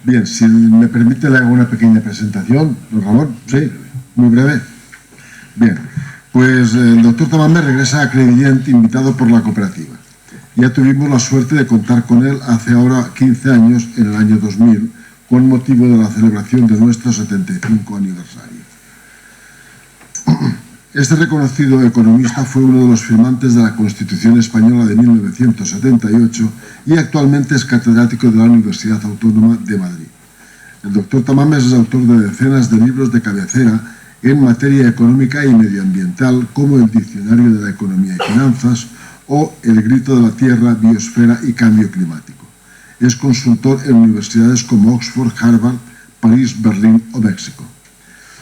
Bien, si me permite, le hago una pequeña presentación, don Ramón. Sí, muy breve. Bien, pues el doctor Tamames regresa a Crevillent invitado por la cooperativa. Ya tuvimos la suerte de contar con él hace ahora 15 años, en el año 2000, con motivo de la celebración de nuestro 75 aniversario. Este reconocido economista fue uno de los firmantes de la Constitución Española de 1978 y actualmente es catedrático de la Universidad Autónoma de Madrid. El doctor Tamames es autor de decenas de libros de cabecera en materia económica y medioambiental, como el Diccionario de la Economía y Finanzas o El Grito de la Tierra, Biosfera y Cambio Climático. Es consultor en universidades como Oxford, Harvard, París, Berlín o México.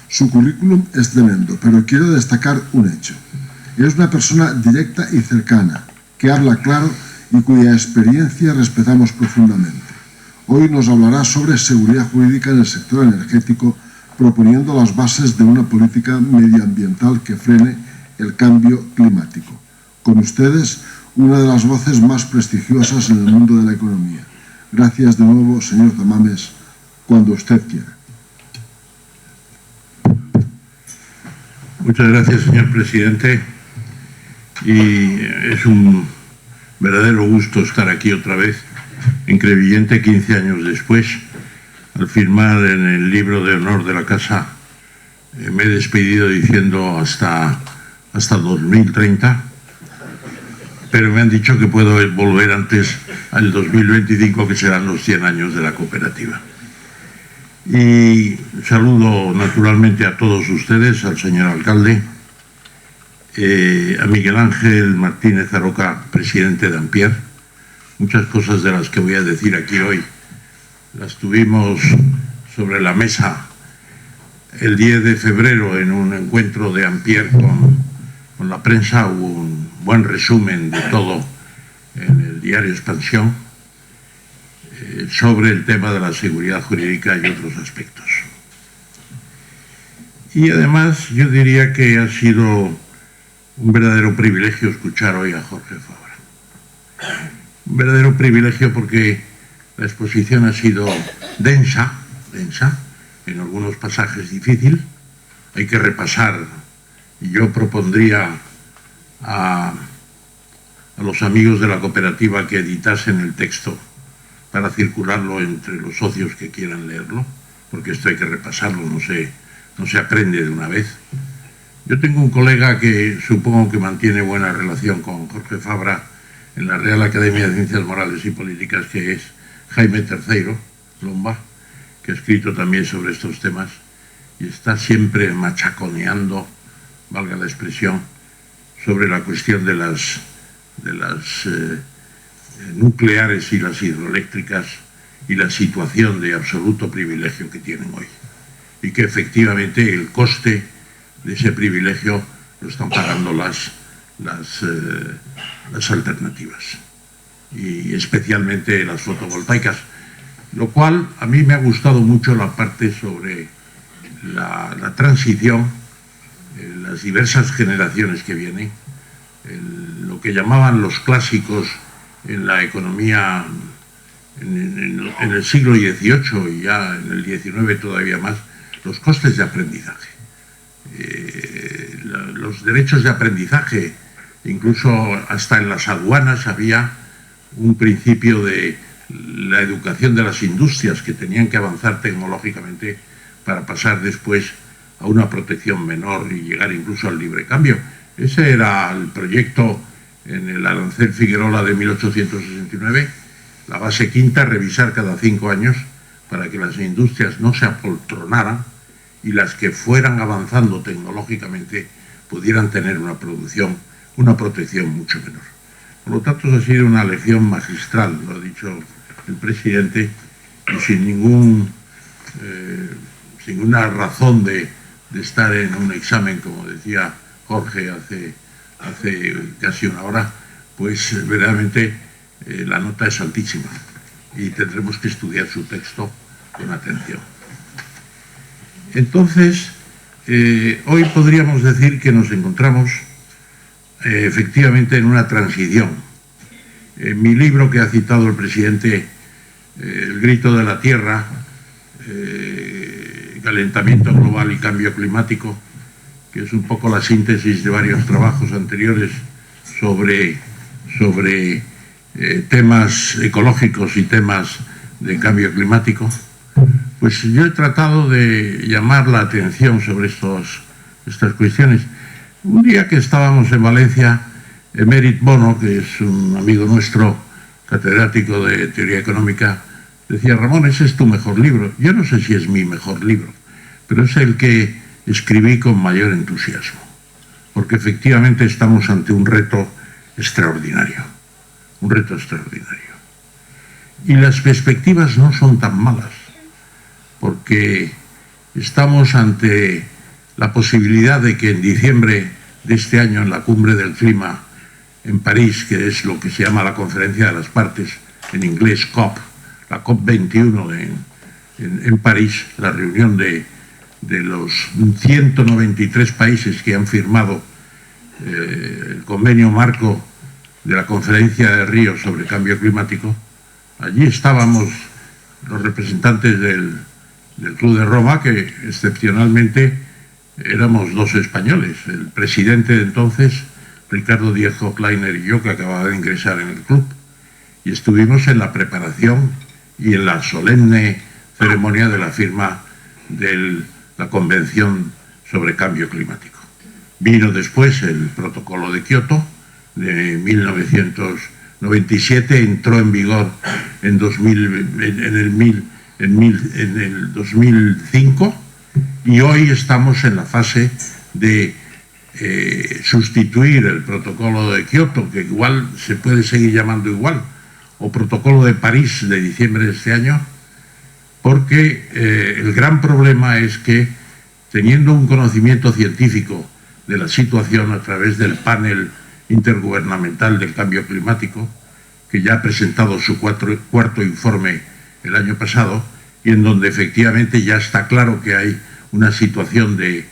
Su currículum es tremendo, pero quiero destacar un hecho. Es una persona directa y cercana, que habla claro y cuya experiencia respetamos profundamente. Hoy nos hablará sobre seguridad jurídica en el sector energético, proponiendo las bases de una política medioambiental que frene el cambio climático. Con ustedes, una de las voces más prestigiosas en el mundo de la economía. Gracias de nuevo, señor Tamames, cuando usted quiera. Muchas gracias, señor presidente. Y es un verdadero gusto estar aquí otra vez en Crevillent 15 años después. Al firmar en el libro de honor de la casa, me he despedido diciendo hasta 2030, pero me han dicho que puedo volver antes al 2025, que serán los 100 años de la cooperativa. Y saludo naturalmente a todos ustedes, al señor alcalde, a Miguel Ángel Martínez Aroca, presidente de Ampier. Muchas cosas de las que voy a decir aquí hoy las tuvimos sobre la mesa el 10 de febrero en un encuentro de Ampier con la prensa. Hubo un buen resumen de todo en el diario Expansión sobre el tema de la seguridad jurídica y otros aspectos. Y además yo diría que ha sido un verdadero privilegio escuchar hoy a Jorge Fabra. Un verdadero privilegio porque la exposición ha sido densa, en algunos pasajes difícil. Hay que repasar, y yo propondría a los amigos de la cooperativa que editasen el texto para circularlo entre los socios que quieran leerlo, porque esto hay que repasarlo, no se aprende de una vez. Yo tengo un colega que supongo que mantiene buena relación con Jorge Fabra en la Real Academia de Ciencias Morales y Políticas, que es Jaime Terceiro Lomba, que ha escrito también sobre estos temas y está siempre machaconeando, valga la expresión, sobre la cuestión de las nucleares y las hidroeléctricas y la situación de absoluto privilegio que tienen hoy, y que efectivamente el coste de ese privilegio lo están pagando las alternativas, y especialmente las fotovoltaicas, lo cual a mí me ha gustado mucho la parte sobre la transición, las diversas generaciones que vienen, lo que llamaban los clásicos en la economía en el siglo XVIII y ya en el XIX todavía más, los costes de aprendizaje, los derechos de aprendizaje. Incluso hasta en las aduanas había un principio de la educación de las industrias que tenían que avanzar tecnológicamente para pasar después a una protección menor y llegar incluso al libre cambio. Ese era el proyecto en el arancel Figuerola de 1869, la base quinta, revisar cada 5 años para que las industrias no se apoltronaran y las que fueran avanzando tecnológicamente pudieran tener una protección mucho menor. Por lo tanto, ha sido una lección magistral, lo ha dicho el presidente, y sin ninguna razón de estar en un examen, como decía Jorge hace casi una hora, pues verdaderamente la nota es altísima y tendremos que estudiar su texto con atención. Entonces, hoy podríamos decir que nos encontramos efectivamente en una transición. En mi libro que ha citado el presidente, El Grito de la Tierra, calentamiento global y cambio climático, que es un poco la síntesis de varios trabajos anteriores sobre temas ecológicos y temas de cambio climático, pues yo he tratado de llamar la atención sobre estas cuestiones. Un día que estábamos en Valencia, Emèrit Bono, que es un amigo nuestro, catedrático de teoría económica, decía: Ramón, ese es tu mejor libro. Yo no sé si es mi mejor libro, pero es el que escribí con mayor entusiasmo, porque efectivamente estamos ante un reto extraordinario, un reto extraordinario. Y las perspectivas no son tan malas, porque estamos ante la posibilidad de que en diciembre de este año, en la cumbre del clima en París, que es lo que se llama la conferencia de las partes, en inglés COP, la COP21 en París, la reunión de los 193 países que han firmado el convenio marco de la conferencia de Río sobre cambio climático. Allí estábamos los representantes del Club de Roma, que excepcionalmente éramos dos españoles, el presidente de entonces, Ricardo Díez Hochlainer, y yo, que acababa de ingresar en el club, y estuvimos en la preparación y en la solemne ceremonia de la firma de la Convención sobre Cambio Climático. Vino después el Protocolo de Kioto de 1997, entró en vigor en el 2005, y hoy estamos en la fase de sustituir el Protocolo de Kioto, que igual se puede seguir llamando igual, o Protocolo de París de diciembre de este año, porque el gran problema es que, teniendo un conocimiento científico de la situación a través del panel intergubernamental del cambio climático, que ya ha presentado su cuarto informe el año pasado, y en donde efectivamente ya está claro que hay una situación de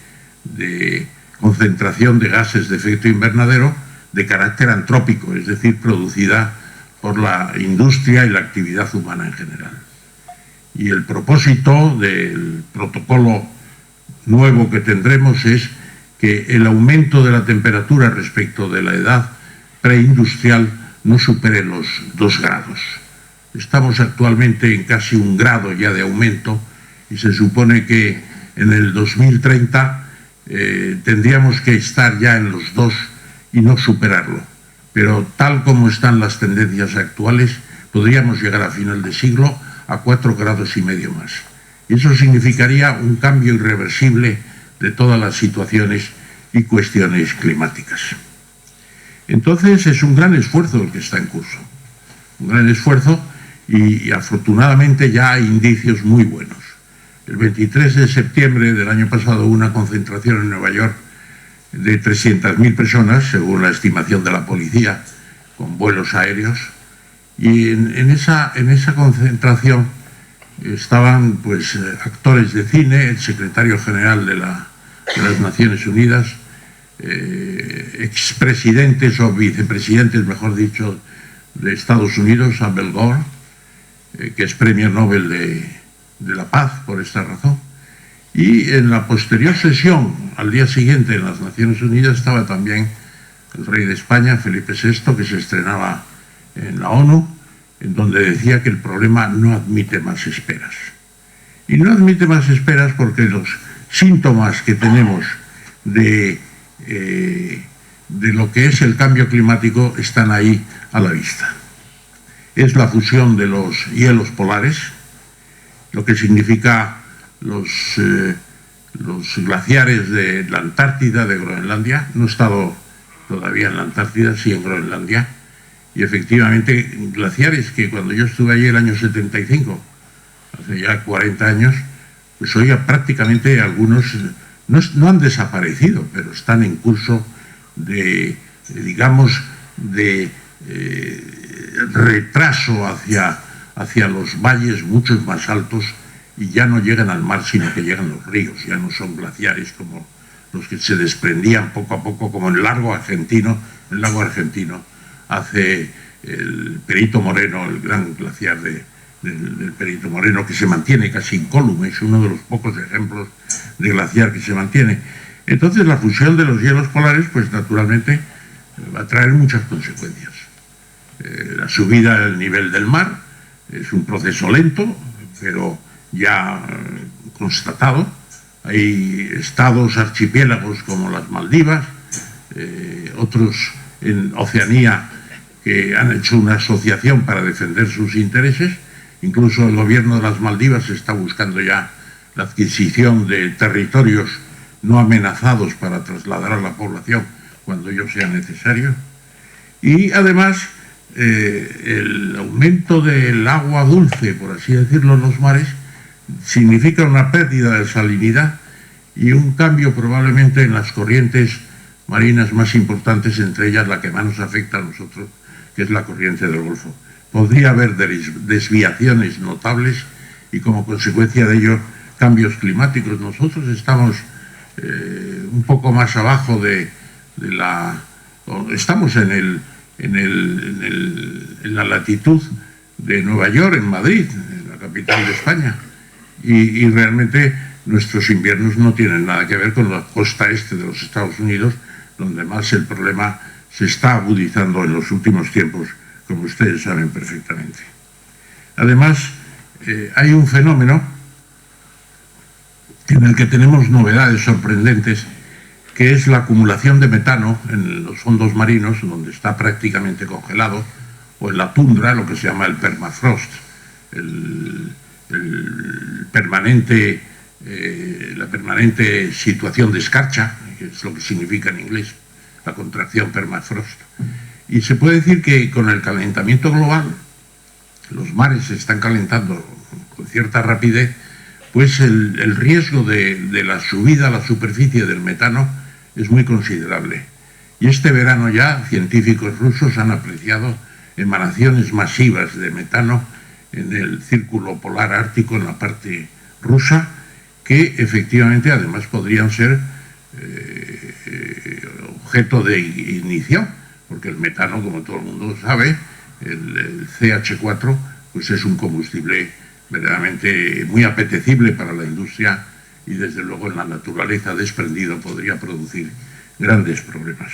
concentración de gases de efecto invernadero de carácter antrópico, es decir, producida por la industria y la actividad humana en general. Y el propósito del protocolo nuevo que tendremos es que el aumento de la temperatura respecto de la edad preindustrial no supere los 2 grados. Estamos actualmente en casi 1 grado ya de aumento, y se supone que en el 2030 tendríamos que estar ya en los 2 y no superarlo. Pero tal como están las tendencias actuales, podríamos llegar a final de siglo a 4,5 grados más. Y eso significaría un cambio irreversible de todas las situaciones y cuestiones climáticas. Entonces es un gran esfuerzo el que está en curso, un gran esfuerzo, y afortunadamente ya hay indicios muy buenos. El 23 de septiembre del año pasado hubo una concentración en Nueva York de 300.000 personas, según la estimación de la policía, con vuelos aéreos, y en esa concentración estaban pues actores de cine, el secretario general de las Naciones Unidas, expresidentes o vicepresidentes, mejor dicho, de Estados Unidos, Al Gore, que es premio Nobel de la Paz por esta razón. Y en la posterior sesión, al día siguiente, en las Naciones Unidas, estaba también el rey de España, Felipe VI, que se estrenaba en la ONU, en donde decía que el problema no admite más esperas. Y no admite más esperas porque los síntomas que tenemos de lo que es el cambio climático están ahí a la vista. Es la fusión de los hielos polares, lo que significa los glaciares de la Antártida, de Groenlandia. No he estado todavía en la Antártida, sí en Groenlandia, y efectivamente glaciares que cuando yo estuve allí el año 75, hace ya 40 años, pues hoy prácticamente algunos no han desaparecido, pero están en curso de retraso hacia los valles muchos más altos, y ya no llegan al mar, sino que llegan los ríos. Ya no son glaciares como los que se desprendían poco a poco, como en el lago argentino hace el Perito Moreno, el gran glaciar de del Perito Moreno, que se mantiene casi incólume, es uno de los pocos ejemplos de glaciar que se mantiene. Entonces la fusión de los hielos polares, pues naturalmente va a traer muchas consecuencias. La subida del nivel del mar es un proceso lento, pero ya constatado. Hay estados, archipiélagos como las Maldivas, otros en Oceanía que han hecho una asociación para defender sus intereses. Incluso el gobierno de las Maldivas está buscando ya la adquisición de territorios no amenazados para trasladar a la población cuando ello sea necesario. Y además el aumento del agua dulce, por así decirlo, en los mares significa una pérdida de salinidad y un cambio probablemente en las corrientes marinas más importantes, entre ellas la que más nos afecta a nosotros, que es la corriente del Golfo. Podría haber desviaciones notables y como consecuencia de ello cambios climáticos. Nosotros estamos un poco más abajo estamos en la latitud de Nueva York, en Madrid, en la capital de España, y realmente nuestros inviernos no tienen nada que ver con la costa este de los Estados Unidos, donde más el problema se está agudizando en los últimos tiempos, como ustedes saben perfectamente. Además, hay un fenómeno en el que tenemos novedades sorprendentes, que es la acumulación de metano en los fondos marinos, donde está prácticamente congelado, o en la tundra, lo que se llama el permafrost, la permanente situación de escarcha, que es lo que significa en inglés la contracción permafrost. Y se puede decir que con el calentamiento global, los mares se están calentando con cierta rapidez, pues el riesgo de la subida a la superficie del metano es muy considerable. Y este verano ya científicos rusos han apreciado emanaciones masivas de metano en el círculo polar ártico, en la parte rusa, que efectivamente además podrían ser objeto de ignición, porque el metano, como todo el mundo sabe, el CH4, pues es un combustible verdaderamente muy apetecible para la industria y desde luego en la naturaleza desprendido podría producir grandes problemas.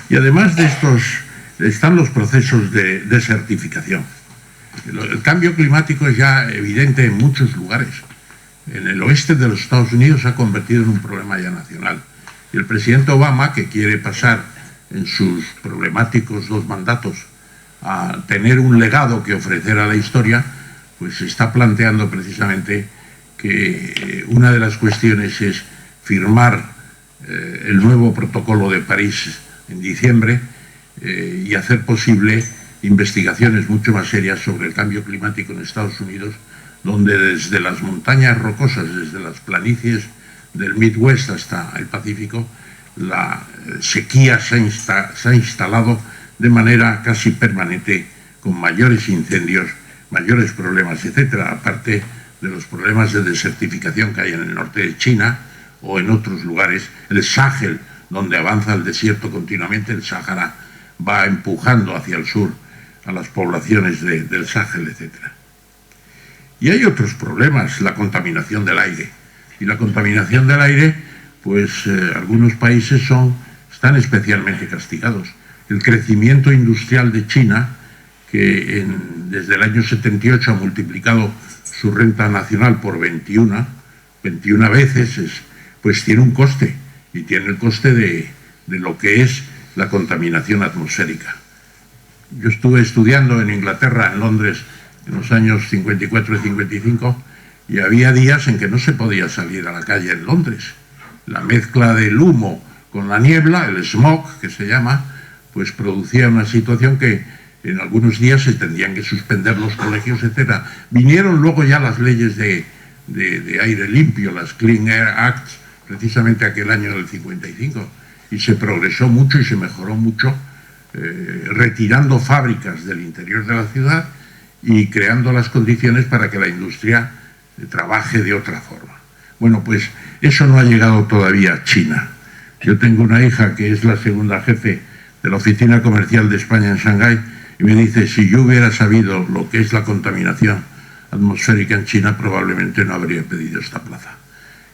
Y además de estos están los procesos de desertificación. El cambio climático es ya evidente en muchos lugares. En el oeste de los Estados Unidos se ha convertido en un problema ya nacional. Y el presidente Obama, que quiere pasar en sus problemáticos 2 mandatos a tener un legado que ofrecer a la historia, pues se está planteando precisamente que una de las cuestiones es firmar el nuevo protocolo de París en diciembre y hacer posible investigaciones mucho más serias sobre el cambio climático en Estados Unidos, donde desde las montañas rocosas, desde las planicies del Midwest hasta el Pacífico, la sequía se ha instalado de manera casi permanente, con mayores incendios, mayores problemas, etcétera, aparte de los problemas de desertificación que hay en el norte de China o en otros lugares. El Sahel, donde avanza el desierto continuamente, el Sáhara va empujando hacia el sur a las poblaciones del Sahel, etcétera. Y hay otros problemas, la contaminación del aire. Y la contaminación del aire, pues algunos países están especialmente castigados. El crecimiento industrial de China, que desde el año 78 ha multiplicado su renta nacional por 21 veces, pues tiene un coste, y tiene el coste de lo que es la contaminación atmosférica. Yo estuve estudiando en Inglaterra, en Londres, en los años 54 y 55, y había días en que no se podía salir a la calle en Londres. La mezcla del humo con la niebla, el smog que se llama, pues producía una situación que en algunos días se tendrían que suspender los colegios, etc. Vinieron luego ya las leyes de aire limpio, las Clean Air Acts, precisamente aquel año del 55, y se progresó mucho y se mejoró mucho, retirando fábricas del interior de la ciudad y creando las condiciones para que la industria trabaje de otra forma. Bueno, pues eso no ha llegado todavía a China. Yo tengo una hija que es la segunda jefe de la Oficina Comercial de España en Shanghái y me dice, si yo hubiera sabido lo que es la contaminación atmosférica en China, probablemente no habría pedido esta plaza.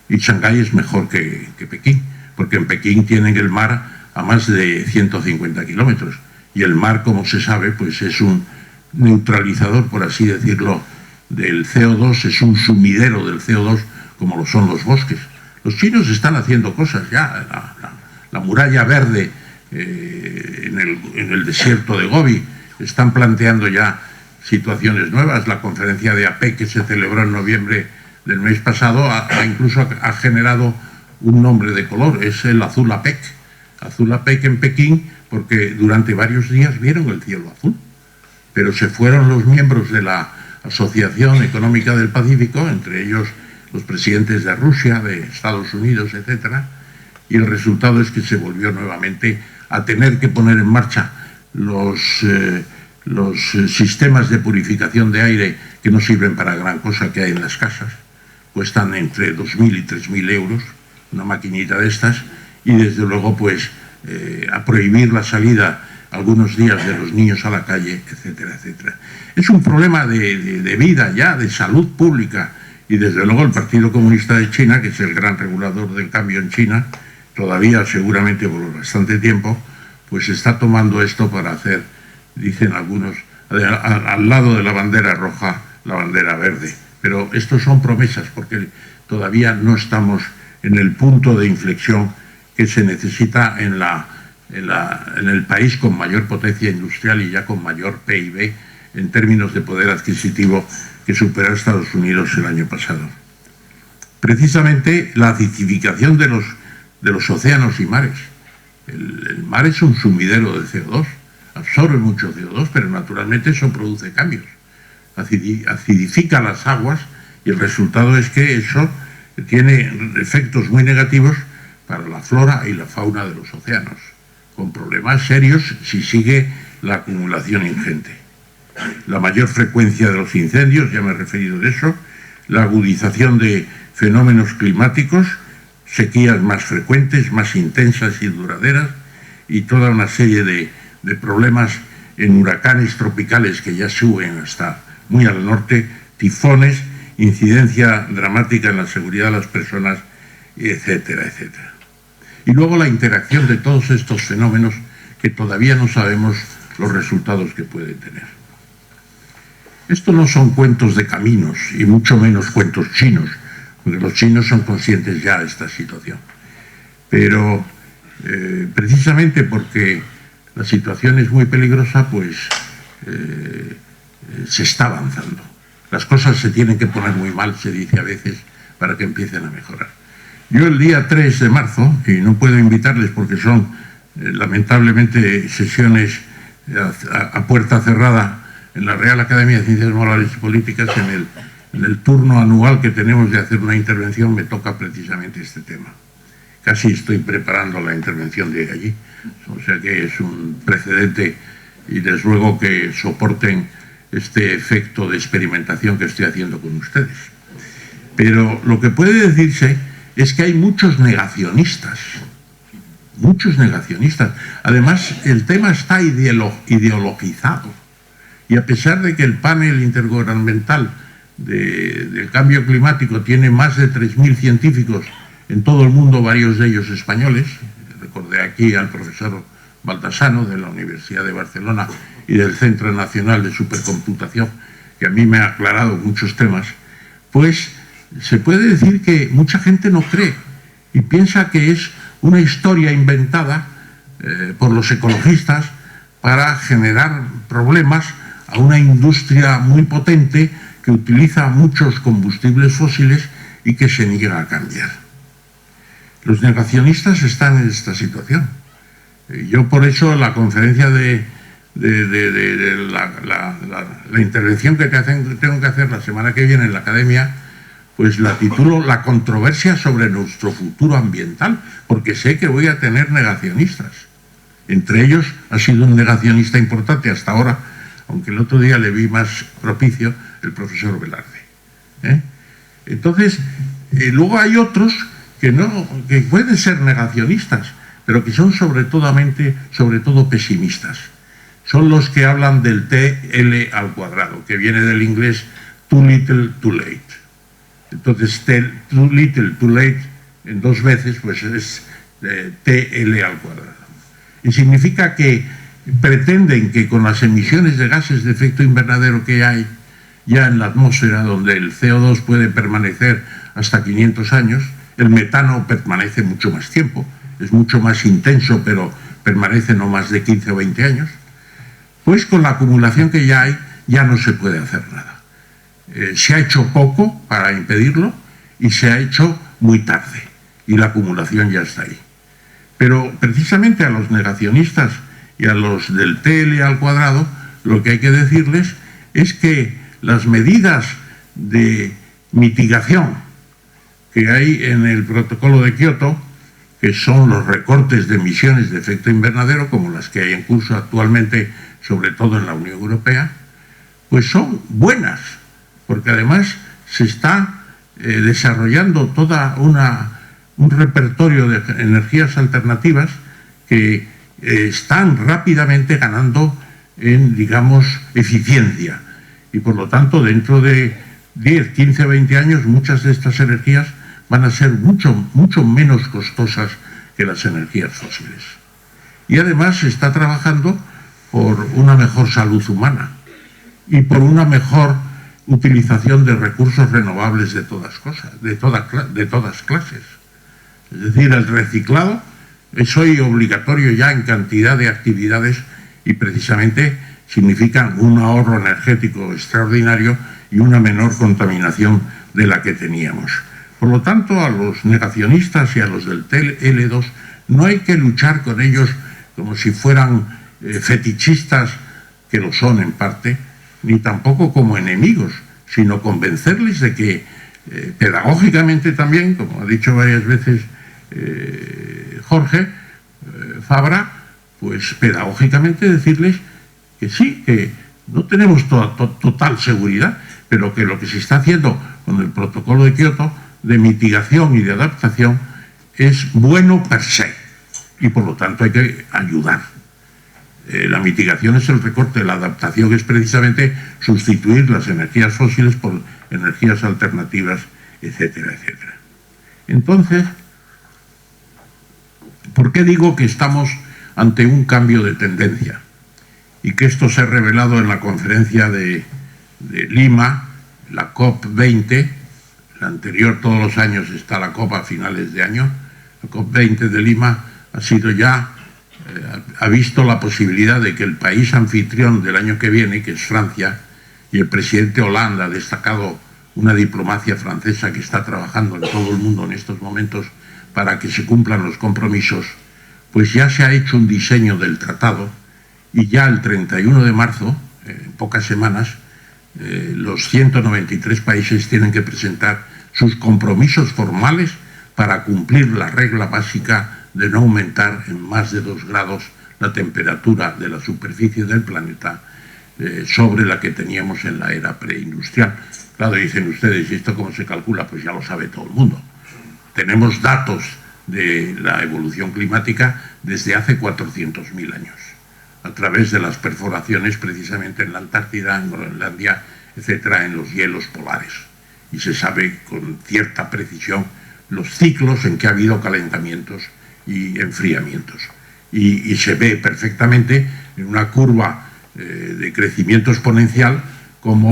Y Shanghái es mejor que Pekín, porque en Pekín tienen el mar a más de 150 kilómetros. Y el mar, como se sabe, pues es un neutralizador, por así decirlo, del CO2, es un sumidero del CO2, como lo son los bosques. Los chinos están haciendo cosas ya. La muralla verde en el desierto de Gobi, están planteando ya situaciones nuevas. La conferencia de APEC que se celebró en noviembre del mes pasado incluso ha generado un nombre de color, es el azul APEC. Azul APEC en Pekín, porque durante varios días vieron el cielo azul. Pero se fueron los miembros de la Asociación Económica del Pacífico, entre ellos los presidentes de Rusia, de Estados Unidos, etcétera, y el resultado es que se volvió nuevamente a tener que poner en marcha los sistemas de purificación de aire que no sirven para gran cosa que hay en las casas. Cuestan entre 2.000 y 3.000 euros una maquinita de estas, y desde luego pues a prohibir la salida algunos días de los niños a la calle, etcétera, etcétera. Es un problema de vida ya, de salud pública, y desde luego el Partido Comunista de China, que es el gran regulador del cambio en China, todavía seguramente por bastante tiempo, pues está tomando esto para hacer, dicen algunos, al lado de la bandera roja, la bandera verde. Pero estos son promesas, porque todavía no estamos en el punto de inflexión que se necesita en el país con mayor potencia industrial y ya con mayor PIB en términos de poder adquisitivo, que superó a Estados Unidos el año pasado. Precisamente la acidificación de los océanos y mares. El mar es un sumidero de CO2, absorbe mucho CO2, pero naturalmente eso produce cambios. Acidifica las aguas y el resultado es que eso tiene efectos muy negativos para la flora y la fauna de los océanos, con problemas serios si sigue la acumulación ingente. La mayor frecuencia de los incendios, ya me he referido de eso, la agudización de fenómenos climáticos, sequías más frecuentes, más intensas y duraderas, y toda una serie de problemas en huracanes tropicales que ya suben hasta muy al norte, tifones, incidencia dramática en la seguridad de las personas, etcétera, etcétera. Y luego la interacción de todos estos fenómenos que todavía no sabemos los resultados que pueden tener. Esto no son cuentos de caminos, y mucho menos cuentos chinos, porque los chinos son conscientes ya de esta situación. Pero precisamente porque la situación es muy peligrosa, pues se está avanzando. Las cosas se tienen que poner muy mal, se dice a veces, para que empiecen a mejorar. Yo el día 3 de marzo, y no puedo invitarles porque son lamentablemente sesiones a puerta cerrada en la Real Academia de Ciencias Morales y Políticas, en el turno anual que tenemos de hacer una intervención, me toca precisamente este tema. Casi estoy preparando la intervención de allí, o sea que es un precedente, y les ruego que soporten este efecto de experimentación que estoy haciendo con ustedes. Pero lo que puede decirse es que hay muchos negacionistas. Además, el tema está ideologizado. Y a pesar de que el panel intergubernamental del cambio climático tiene más de 3.000 científicos en todo el mundo, varios de ellos españoles, recordé aquí al profesor Baltasano de la Universidad de Barcelona y del Centro Nacional de Supercomputación, que a mí me ha aclarado muchos temas, pues se puede decir que mucha gente no cree y piensa que es una historia inventada por los ecologistas para generar problemas a una industria muy potente que utiliza muchos combustibles fósiles y que se niega a cambiar. Los negacionistas están en esta situación. Yo por eso la conferencia la intervención que tengo que hacer la semana que viene en la academia, pues la titulo La controversia sobre nuestro futuro ambiental, porque sé que voy a tener negacionistas. Entre ellos ha sido un negacionista importante hasta ahora, aunque el otro día le vi más propicio, el profesor Velarde. Entonces, luego hay otros que pueden ser negacionistas, pero que son sobre todo pesimistas. Son los que hablan del TL al cuadrado, que viene del inglés too little, too late. Entonces, too little, too late, en dos veces, pues es TL al cuadrado. Y significa que pretenden que con las emisiones de gases de efecto invernadero que hay ya en la atmósfera, donde el CO2 puede permanecer hasta 500 años, el metano permanece mucho más tiempo, es mucho más intenso, pero permanece no más de 15 o 20 años, pues con la acumulación que ya hay, ya no se puede hacer nada. Se ha hecho poco para impedirlo y se ha hecho muy tarde, y la acumulación ya está ahí. Pero precisamente a los negacionistas y a los del TL al cuadrado, lo que hay que decirles es que las medidas de mitigación que hay en el protocolo de Kioto, que son los recortes de emisiones de efecto invernadero, como las que hay en curso actualmente, sobre todo en la Unión Europea, pues son buenas, porque además se está desarrollando toda un repertorio de energías alternativas que están rápidamente ganando en, digamos, eficiencia. Y por lo tanto, dentro de 10, 15, 20 años, muchas de estas energías van a ser mucho menos costosas que las energías fósiles. Y además se está trabajando por una mejor salud humana y por una mejor utilización de recursos renovables de todas clases. Es decir, el reciclado es hoy obligatorio ya en cantidad de actividades y precisamente significan un ahorro energético extraordinario y una menor contaminación de la que teníamos. Por lo tanto, a los negacionistas y a los del TL2 no hay que luchar con ellos como si fueran fetichistas, que lo son en parte, ni tampoco como enemigos, sino convencerles de que pedagógicamente también, como ha dicho varias veces Jorge Fabra, pues pedagógicamente decirles que sí, que no tenemos total seguridad, pero que lo que se está haciendo con el protocolo de Kioto de mitigación y de adaptación es bueno per se y por lo tanto hay que ayudar. La mitigación es el recorte, la adaptación es precisamente sustituir las energías fósiles por energías alternativas, etcétera, etcétera. Entonces, ¿por qué digo que estamos ante un cambio de tendencia? Y que esto se ha revelado en la conferencia de Lima, la COP20, la anterior todos los años está la COP a finales de año, la COP20 de Lima ha sido ya, ha visto la posibilidad de que el país anfitrión del año que viene, que es Francia, y el presidente Hollande ha destacado una diplomacia francesa que está trabajando en todo el mundo en estos momentos para que se cumplan los compromisos, pues ya se ha hecho un diseño del tratado y ya el 31 de marzo, en pocas semanas, los 193 países tienen que presentar sus compromisos formales para cumplir la regla básica de no aumentar en más de 2 grados la temperatura de la superficie del planeta sobre la que teníamos en la era preindustrial. Claro, dicen ustedes, ¿y esto cómo se calcula? Pues ya lo sabe todo el mundo. Tenemos datos de la evolución climática desde hace 400.000 años, a través de las perforaciones precisamente en la Antártida, en Groenlandia, etcétera, en los hielos polares. Y se sabe con cierta precisión los ciclos en que ha habido calentamientos y enfriamientos. Y se ve perfectamente en una curva de crecimiento exponencial como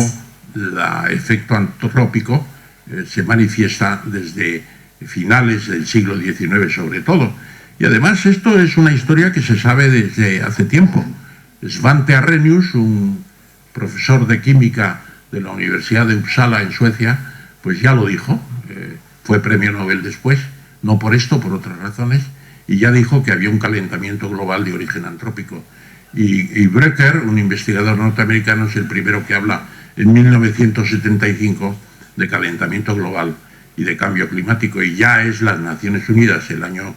el efecto antrópico se manifiesta desde finales del siglo XIX sobre todo. Y además esto es una historia que se sabe desde hace tiempo. Svante Arrhenius, un profesor de química de la Universidad de Uppsala en Suecia, pues ya lo dijo, fue premio Nobel después, no por esto, por otras razones, y ya dijo que había un calentamiento global de origen antrópico. Y Brecker, un investigador norteamericano, es el primero que habla en 1975 de calentamiento global y de cambio climático, y ya es las Naciones Unidas, el año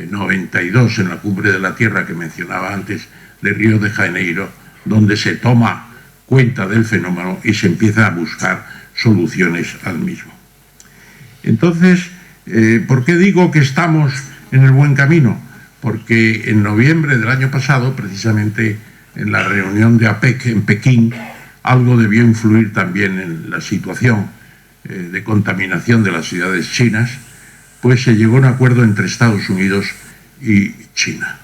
92, en la Cumbre de la Tierra que mencionaba antes, de Río de Janeiro, donde se toma cuenta del fenómeno y se empieza a buscar soluciones al mismo. Entonces, ¿por qué digo que estamos en el buen camino? Porque en noviembre del año pasado, precisamente en la reunión de APEC en Pekín, algo debió influir también en la situación de contaminación de las ciudades chinas, pues se llegó a un acuerdo entre Estados Unidos y China.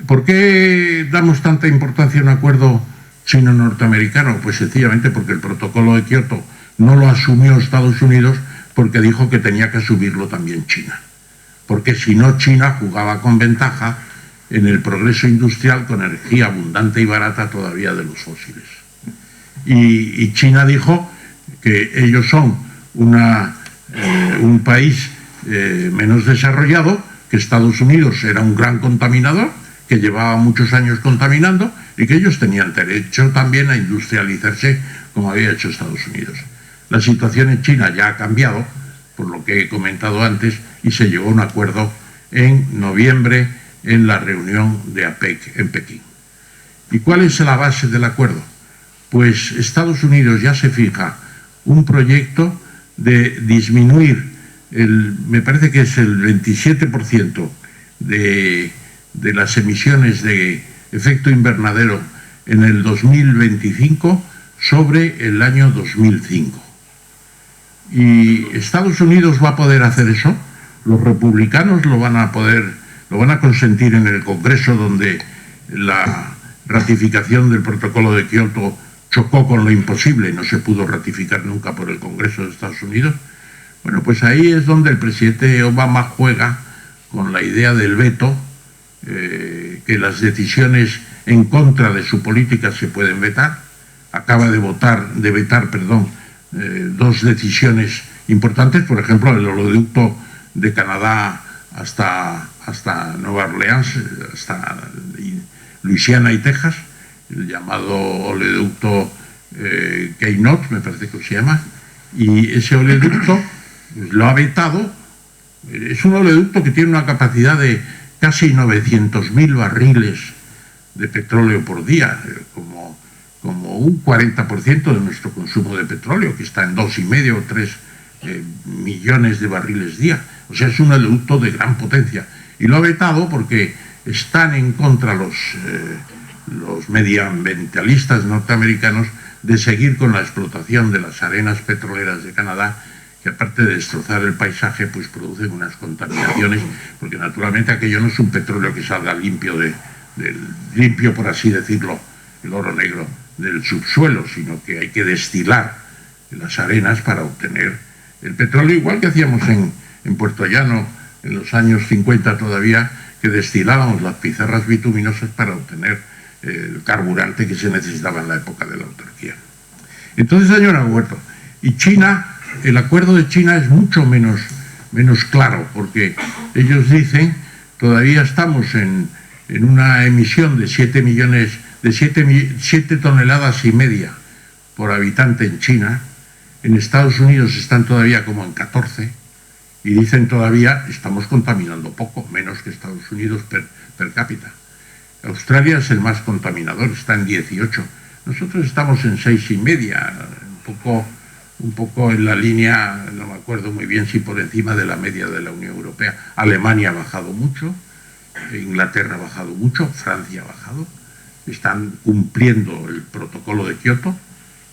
¿Por qué damos tanta importancia a un acuerdo chino-norteamericano? Pues sencillamente porque el protocolo de Kioto no lo asumió Estados Unidos, porque dijo que tenía que asumirlo también China. Porque si no, China jugaba con ventaja en el progreso industrial con energía abundante y barata todavía de los fósiles. Y China dijo que ellos son un país menos desarrollado, que Estados Unidos era un gran contaminador, que llevaba muchos años contaminando y que ellos tenían derecho también a industrializarse como había hecho Estados Unidos. La situación en China ya ha cambiado, por lo que he comentado antes, y se llegó a un acuerdo en noviembre en la reunión de APEC en Pekín. ¿Y cuál es la base del acuerdo? Pues Estados Unidos ya se fija un proyecto de disminuir, me parece que es el 27% de las emisiones de efecto invernadero en el 2025 sobre el año 2005. Y Estados Unidos va a poder hacer eso. Los republicanos lo van a consentir en el Congreso, donde la ratificación del protocolo de Kioto chocó con lo imposible y no se pudo ratificar nunca por el Congreso de Estados Unidos. Bueno, pues ahí es donde el presidente Obama juega con la idea del veto, que las decisiones en contra de su política se pueden vetar. Acaba de vetar dos decisiones importantes, por ejemplo, el oleoducto de Canadá hasta Nueva Orleans, hasta Luisiana y Texas, el llamado oleoducto Keynot, me parece que se llama, y ese oleoducto lo ha vetado. Es un oleoducto que tiene una capacidad de casi 900.000 barriles de petróleo por día, como un 40% de nuestro consumo de petróleo, que está en 2,5 o 3 millones de barriles día. O sea, es un oleoducto de gran potencia. Y lo ha vetado porque están en contra los medioambientalistas norteamericanos de seguir con la explotación de las arenas petroleras de Canadá, que aparte de destrozar el paisaje, pues producen unas contaminaciones, porque naturalmente aquello no es un petróleo que salga limpio, limpio por así decirlo, el oro negro del subsuelo, sino que hay que destilar las arenas para obtener el petróleo, igual que hacíamos en Puerto Llano en los años 50 todavía, que destilábamos las pizarras bituminosas para obtener el carburante que se necesitaba en la época de la autarquía. Entonces, señora Huerta, y China, el acuerdo de China es mucho menos claro, porque ellos dicen, todavía estamos en una emisión de 7 toneladas y media por habitante en China. En Estados Unidos están todavía como en 14, y dicen todavía estamos contaminando poco, menos que Estados Unidos per cápita. Australia es el más contaminador, está en 18. Nosotros estamos en 6,5, un poco en la línea, no me acuerdo muy bien si por encima de la media de la Unión Europea. Alemania ha bajado mucho, Inglaterra ha bajado mucho, Francia ha bajado. Están cumpliendo el protocolo de Kioto.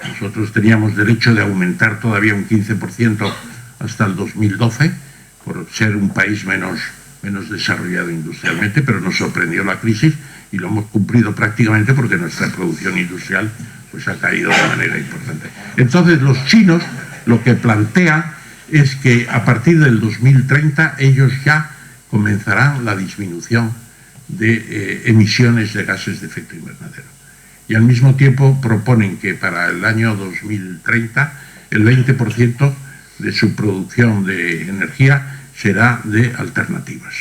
Nosotros teníamos derecho de aumentar todavía un 15% hasta el 2012, por ser un país menos desarrollado industrialmente, pero nos sorprendió la crisis y lo hemos cumplido prácticamente porque nuestra producción industrial pues ha caído de manera importante. Entonces los chinos lo que plantean es que a partir del 2030 ellos ya comenzarán la disminución de emisiones de gases de efecto invernadero. Y al mismo tiempo proponen que para el año 2030 el 20% de su producción de energía será de alternativas,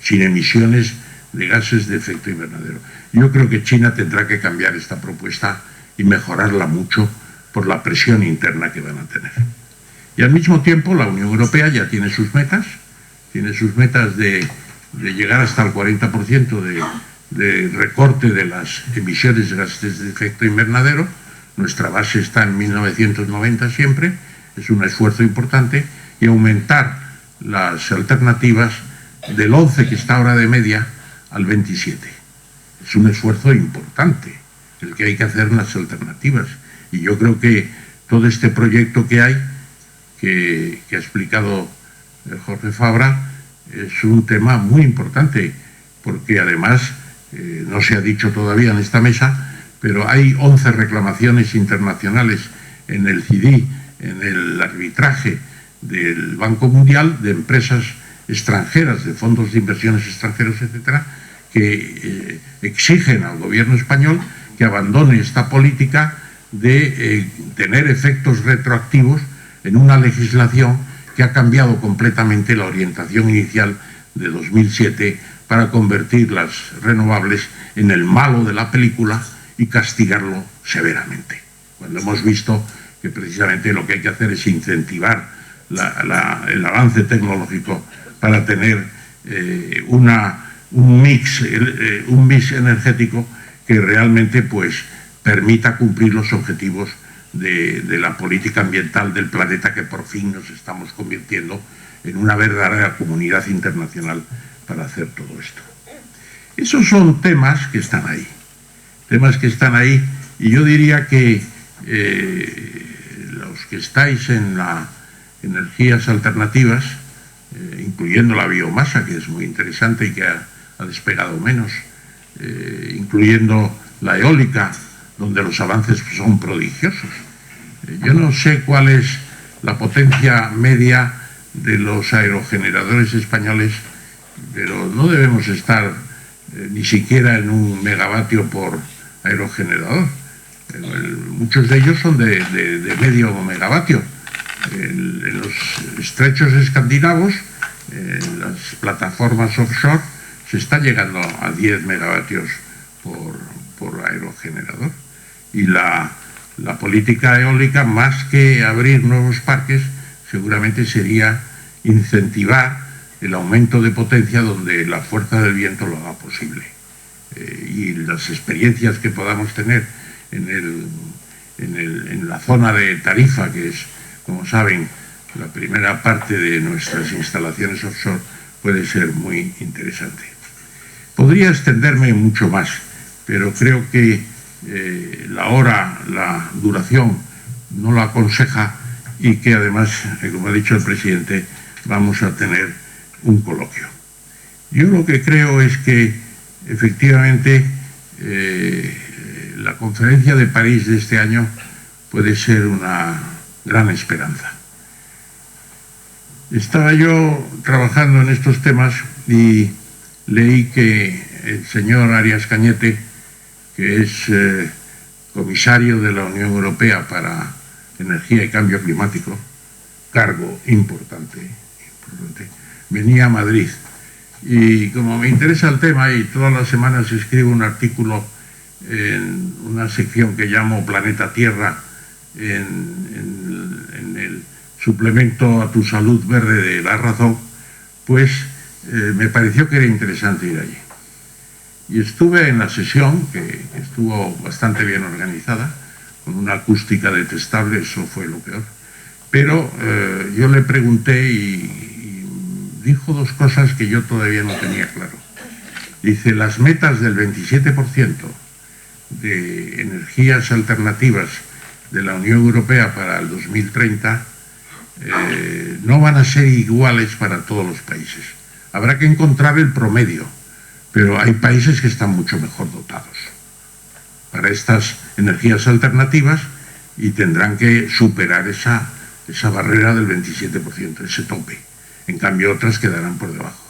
sin emisiones de gases de efecto invernadero. Yo creo que China tendrá que cambiar esta propuesta y mejorarla mucho por la presión interna que van a tener. Y al mismo tiempo la Unión Europea ya tiene sus metas de llegar hasta el 40% de recorte de las emisiones de gases de efecto invernadero. Nuestra base está en 1990 siempre, es un esfuerzo importante, y aumentar las alternativas del 11 que está ahora de media al 27. Es un esfuerzo importante el que hay que hacer unas alternativas. Y yo creo que todo este proyecto que hay, que ha explicado Jorge Fabra, es un tema muy importante, porque además, no se ha dicho todavía en esta mesa, pero hay 11 reclamaciones internacionales en el CIDI, en el arbitraje del Banco Mundial, de empresas extranjeras, de fondos de inversiones extranjeros, etcétera, que exigen al gobierno español que abandone esta política de tener efectos retroactivos en una legislación que ha cambiado completamente la orientación inicial de 2007 para convertir las renovables en el malo de la película y castigarlo severamente. Cuando hemos visto que precisamente lo que hay que hacer es incentivar el avance tecnológico para tener un mix energético que realmente pues permita cumplir los objetivos de la política ambiental del planeta, que por fin nos estamos convirtiendo en una verdadera comunidad internacional para hacer todo esto. Esos son temas que están ahí, y yo diría que los que estáis en las energías alternativas, incluyendo la biomasa, que es muy interesante y que ha despegado menos, incluyendo la eólica, donde los avances son prodigiosos. Yo no sé cuál es la potencia media de los aerogeneradores españoles, pero no debemos estar ni siquiera en 1 megavatio por aerogenerador. Muchos de ellos son de medio megavatio. En los estrechos escandinavos, en las plataformas offshore, se está llegando a 10 megavatios por aerogenerador. Y la política eólica, más que abrir nuevos parques, seguramente sería incentivar el aumento de potencia donde la fuerza del viento lo haga posible. Y las experiencias que podamos tener en la zona de Tarifa, que es, como saben, la primera parte de nuestras instalaciones offshore, puede ser muy interesante. Podría extenderme mucho más, pero creo que la duración no lo aconseja, y que además, como ha dicho el presidente, vamos a tener un coloquio. Yo lo que creo es que efectivamente la conferencia de París de este año puede ser una gran esperanza. Estaba yo trabajando en estos temas y leí que el señor Arias Cañete, que es comisario de la Unión Europea para Energía y Cambio Climático, cargo importante, venía a Madrid. Y como me interesa el tema, y todas las semanas escribo un artículo en una sección que llamo Planeta Tierra, en el suplemento a Tu Salud Verde de La Razón, pues me pareció que era interesante ir allí. Y estuve en la sesión, que estuvo bastante bien organizada, con una acústica detestable, eso fue lo peor. Pero yo le pregunté y dijo dos cosas que yo todavía no tenía claro. Dice, las metas del 27% de energías alternativas de la Unión Europea para el 2030 no van a ser iguales para todos los países. Habrá que encontrar el promedio, pero hay países que están mucho mejor dotados para estas energías alternativas y tendrán que superar esa barrera del 27%, ese tope. En cambio, otras quedarán por debajo.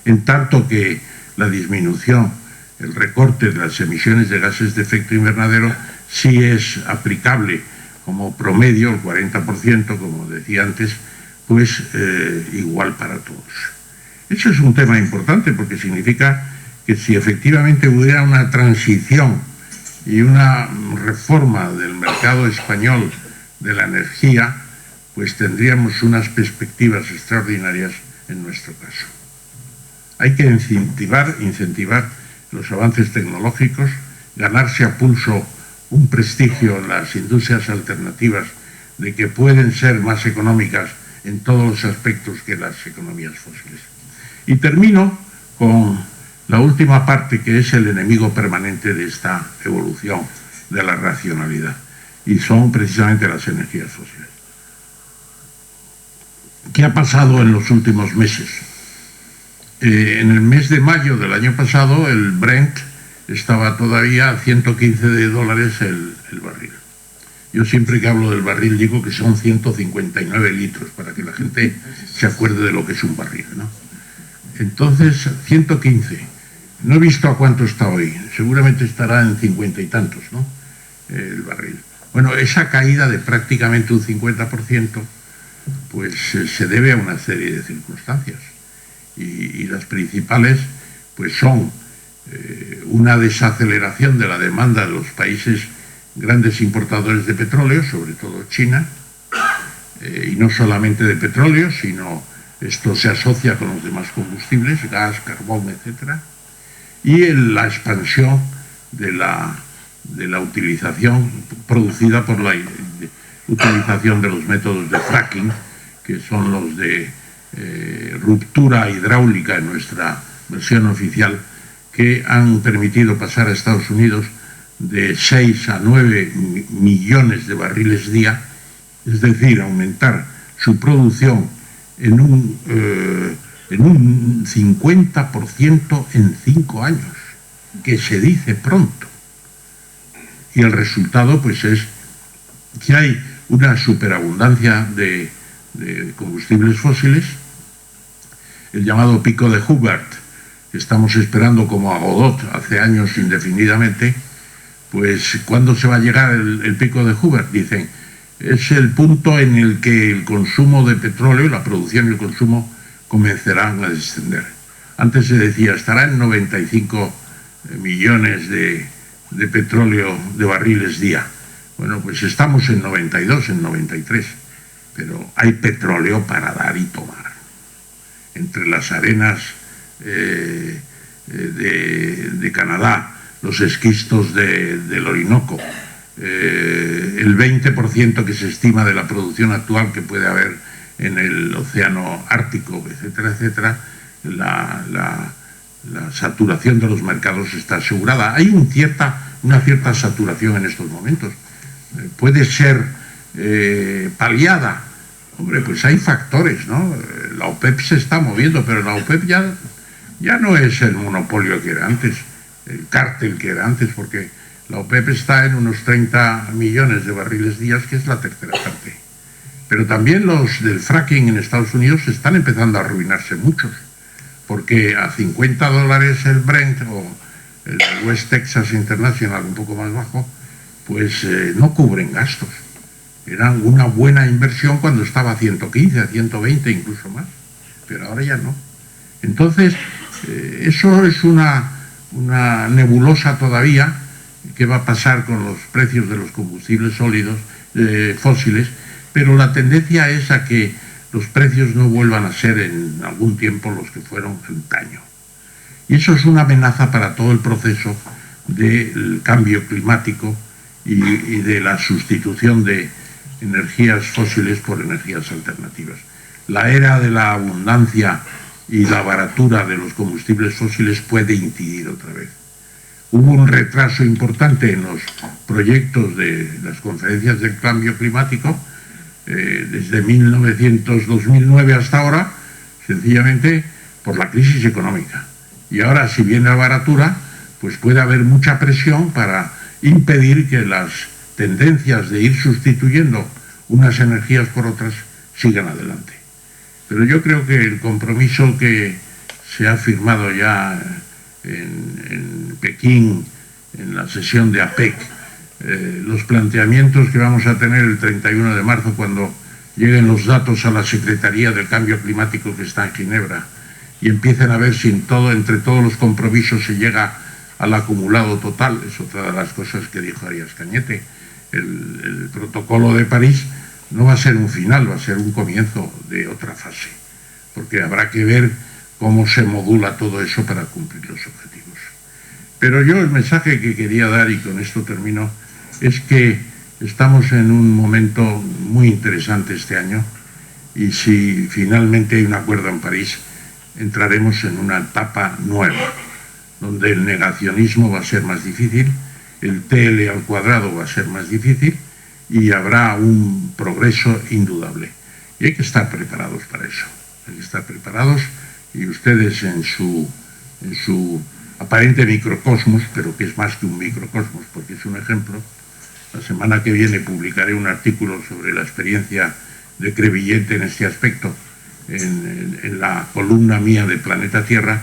En tanto que la disminución, el recorte de las emisiones de gases de efecto invernadero sí es aplicable como promedio, el 40%, como decía antes, pues igual para todos. Eso es un tema importante porque significa que si efectivamente hubiera una transición y una reforma del mercado español de la energía, pues tendríamos unas perspectivas extraordinarias en nuestro caso. Hay que incentivar los avances tecnológicos, ganarse a pulso un prestigio en las industrias alternativas de que pueden ser más económicas en todos los aspectos que las economías fósiles. Y termino con la última parte, que es el enemigo permanente de esta evolución de la racionalidad, y son precisamente las energías fósiles. ¿Qué ha pasado en los últimos meses? En el mes de mayo del año pasado el Brent estaba todavía a $115 el barril. Yo siempre que hablo del barril digo que son 159 litros, para que la gente se acuerde de lo que es un barril, ¿no? Entonces, 115. No he visto a cuánto está hoy. Seguramente estará en 50 y tantos, ¿no? El barril. Bueno, esa caída de prácticamente un 50%, pues se debe a una serie de circunstancias. Y las principales, pues son una desaceleración de la demanda de los países grandes importadores de petróleo, sobre todo China, y no solamente de petróleo, sino esto se asocia con los demás combustibles, gas, carbón, etcétera, y la expansión de la utilización producida por la utilización de los métodos de fracking, que son los de ruptura hidráulica en nuestra versión oficial, que han permitido pasar a Estados Unidos de 6 a 9 millones de barriles día, es decir, aumentar su producción en un 50% en 5 años, que se dice pronto. Y el resultado pues es que hay una superabundancia de combustibles fósiles, el llamado pico de Hubbert, que estamos esperando como a Godot hace años indefinidamente. Pues ¿cuándo se va a llegar el pico de Hubbert? Dicen, es el punto en el que el consumo de petróleo, la producción y el consumo comenzarán a descender. Antes se decía, estará en 95 millones de petróleo, de barriles día. Bueno, pues estamos en 92, en 93, pero hay petróleo para dar y tomar. Entre las arenas de Canadá, los esquistos del Orinoco, el 20% que se estima de la producción actual que puede haber en el océano Ártico, etcétera, etcétera, la saturación de los mercados está asegurada. Hay una cierta saturación en estos momentos. Puede ser paliada. Hombre, pues hay factores, ¿no? La OPEP se está moviendo, pero la OPEP ya no es el monopolio que era antes, el cártel que era antes, porque la OPEP está en unos 30 millones de barriles días, que es la tercera parte. Pero también los del fracking en Estados Unidos están empezando a arruinarse muchos, porque a $50 el Brent o el West Texas International, un poco más bajo, pues no cubren gastos. Eran una buena inversión cuando estaba a 115, a 120, incluso más, pero ahora ya no. Entonces, eso es una nebulosa todavía. ¿Qué va a pasar con los precios de los combustibles sólidos, fósiles? Pero la tendencia es a que los precios no vuelvan a ser en algún tiempo los que fueron antaño. Y eso es una amenaza para todo el proceso del cambio climático y de la sustitución de energías fósiles por energías alternativas. La era de la abundancia y la baratura de los combustibles fósiles puede incidir otra vez. Hubo un retraso importante en los proyectos de las conferencias del cambio climático desde 2009 hasta ahora, sencillamente por la crisis económica. Y ahora, si viene la baratura, pues puede haber mucha presión para impedir que las tendencias de ir sustituyendo unas energías por otras sigan adelante. Pero yo creo que el compromiso que se ha firmado ya en Pekín, en la sesión de APEC, los planteamientos que vamos a tener el 31 de marzo cuando lleguen los datos a la Secretaría del Cambio Climático que está en Ginebra y empiecen a ver si entre todos los compromisos se llega al acumulado total. Es otra de las cosas que dijo Arias Cañete. El protocolo de París no va a ser un final, va a ser un comienzo de otra fase, porque habrá que ver cómo se modula todo eso para cumplir los objetivos. Pero yo el mensaje que quería dar, y con esto termino, es que estamos en un momento muy interesante este año, y si finalmente hay un acuerdo en París, entraremos en una etapa nueva, donde el negacionismo va a ser más difícil el TL al cuadrado va a ser más difícil y habrá un progreso indudable. Y hay que estar preparados para eso. Hay que estar preparados, y ustedes en su aparente microcosmos, pero que es más que un microcosmos porque es un ejemplo. La semana que viene publicaré un artículo sobre la experiencia de Crevillente en este aspecto en la columna mía de Planeta Tierra.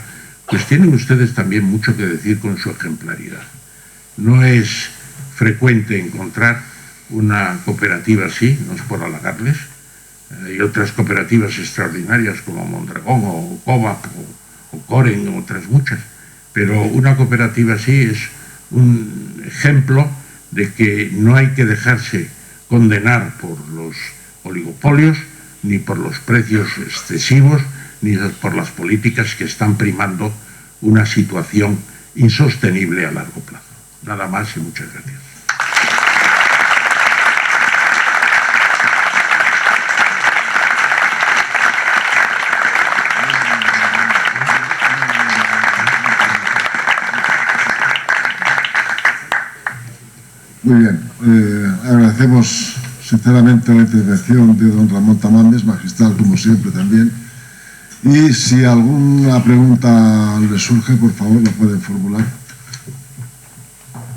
Pues tienen ustedes también mucho que decir con su ejemplaridad. No es frecuente encontrar una cooperativa así, no es por halagarles. Hay otras cooperativas extraordinarias como Mondragón o Covap o Coren, otras muchas, pero una cooperativa así es un ejemplo de que no hay que dejarse condenar por los oligopolios, ni por los precios excesivos, ni por las políticas que están primando una situación insostenible a largo plazo. Nada más y muchas gracias. Muy bien, agradecemos sinceramente la intervención de don Ramón Tamames, magistral como siempre también, y si alguna pregunta le surge, por favor, la pueden formular.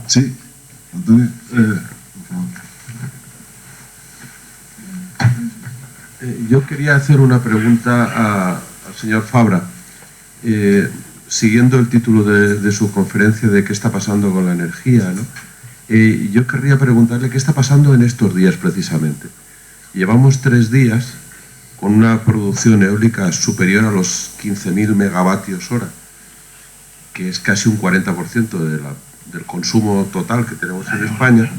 Sí, Antonio, por favor. Yo quería hacer una pregunta al señor Fabra, siguiendo el título de su conferencia de qué está pasando con la energía, ¿no? Yo querría preguntarle qué está pasando en estos días precisamente. Llevamos 3 días con una producción eólica superior a los 15.000 megavatios hora, que es casi un 40% del consumo total que tenemos en España.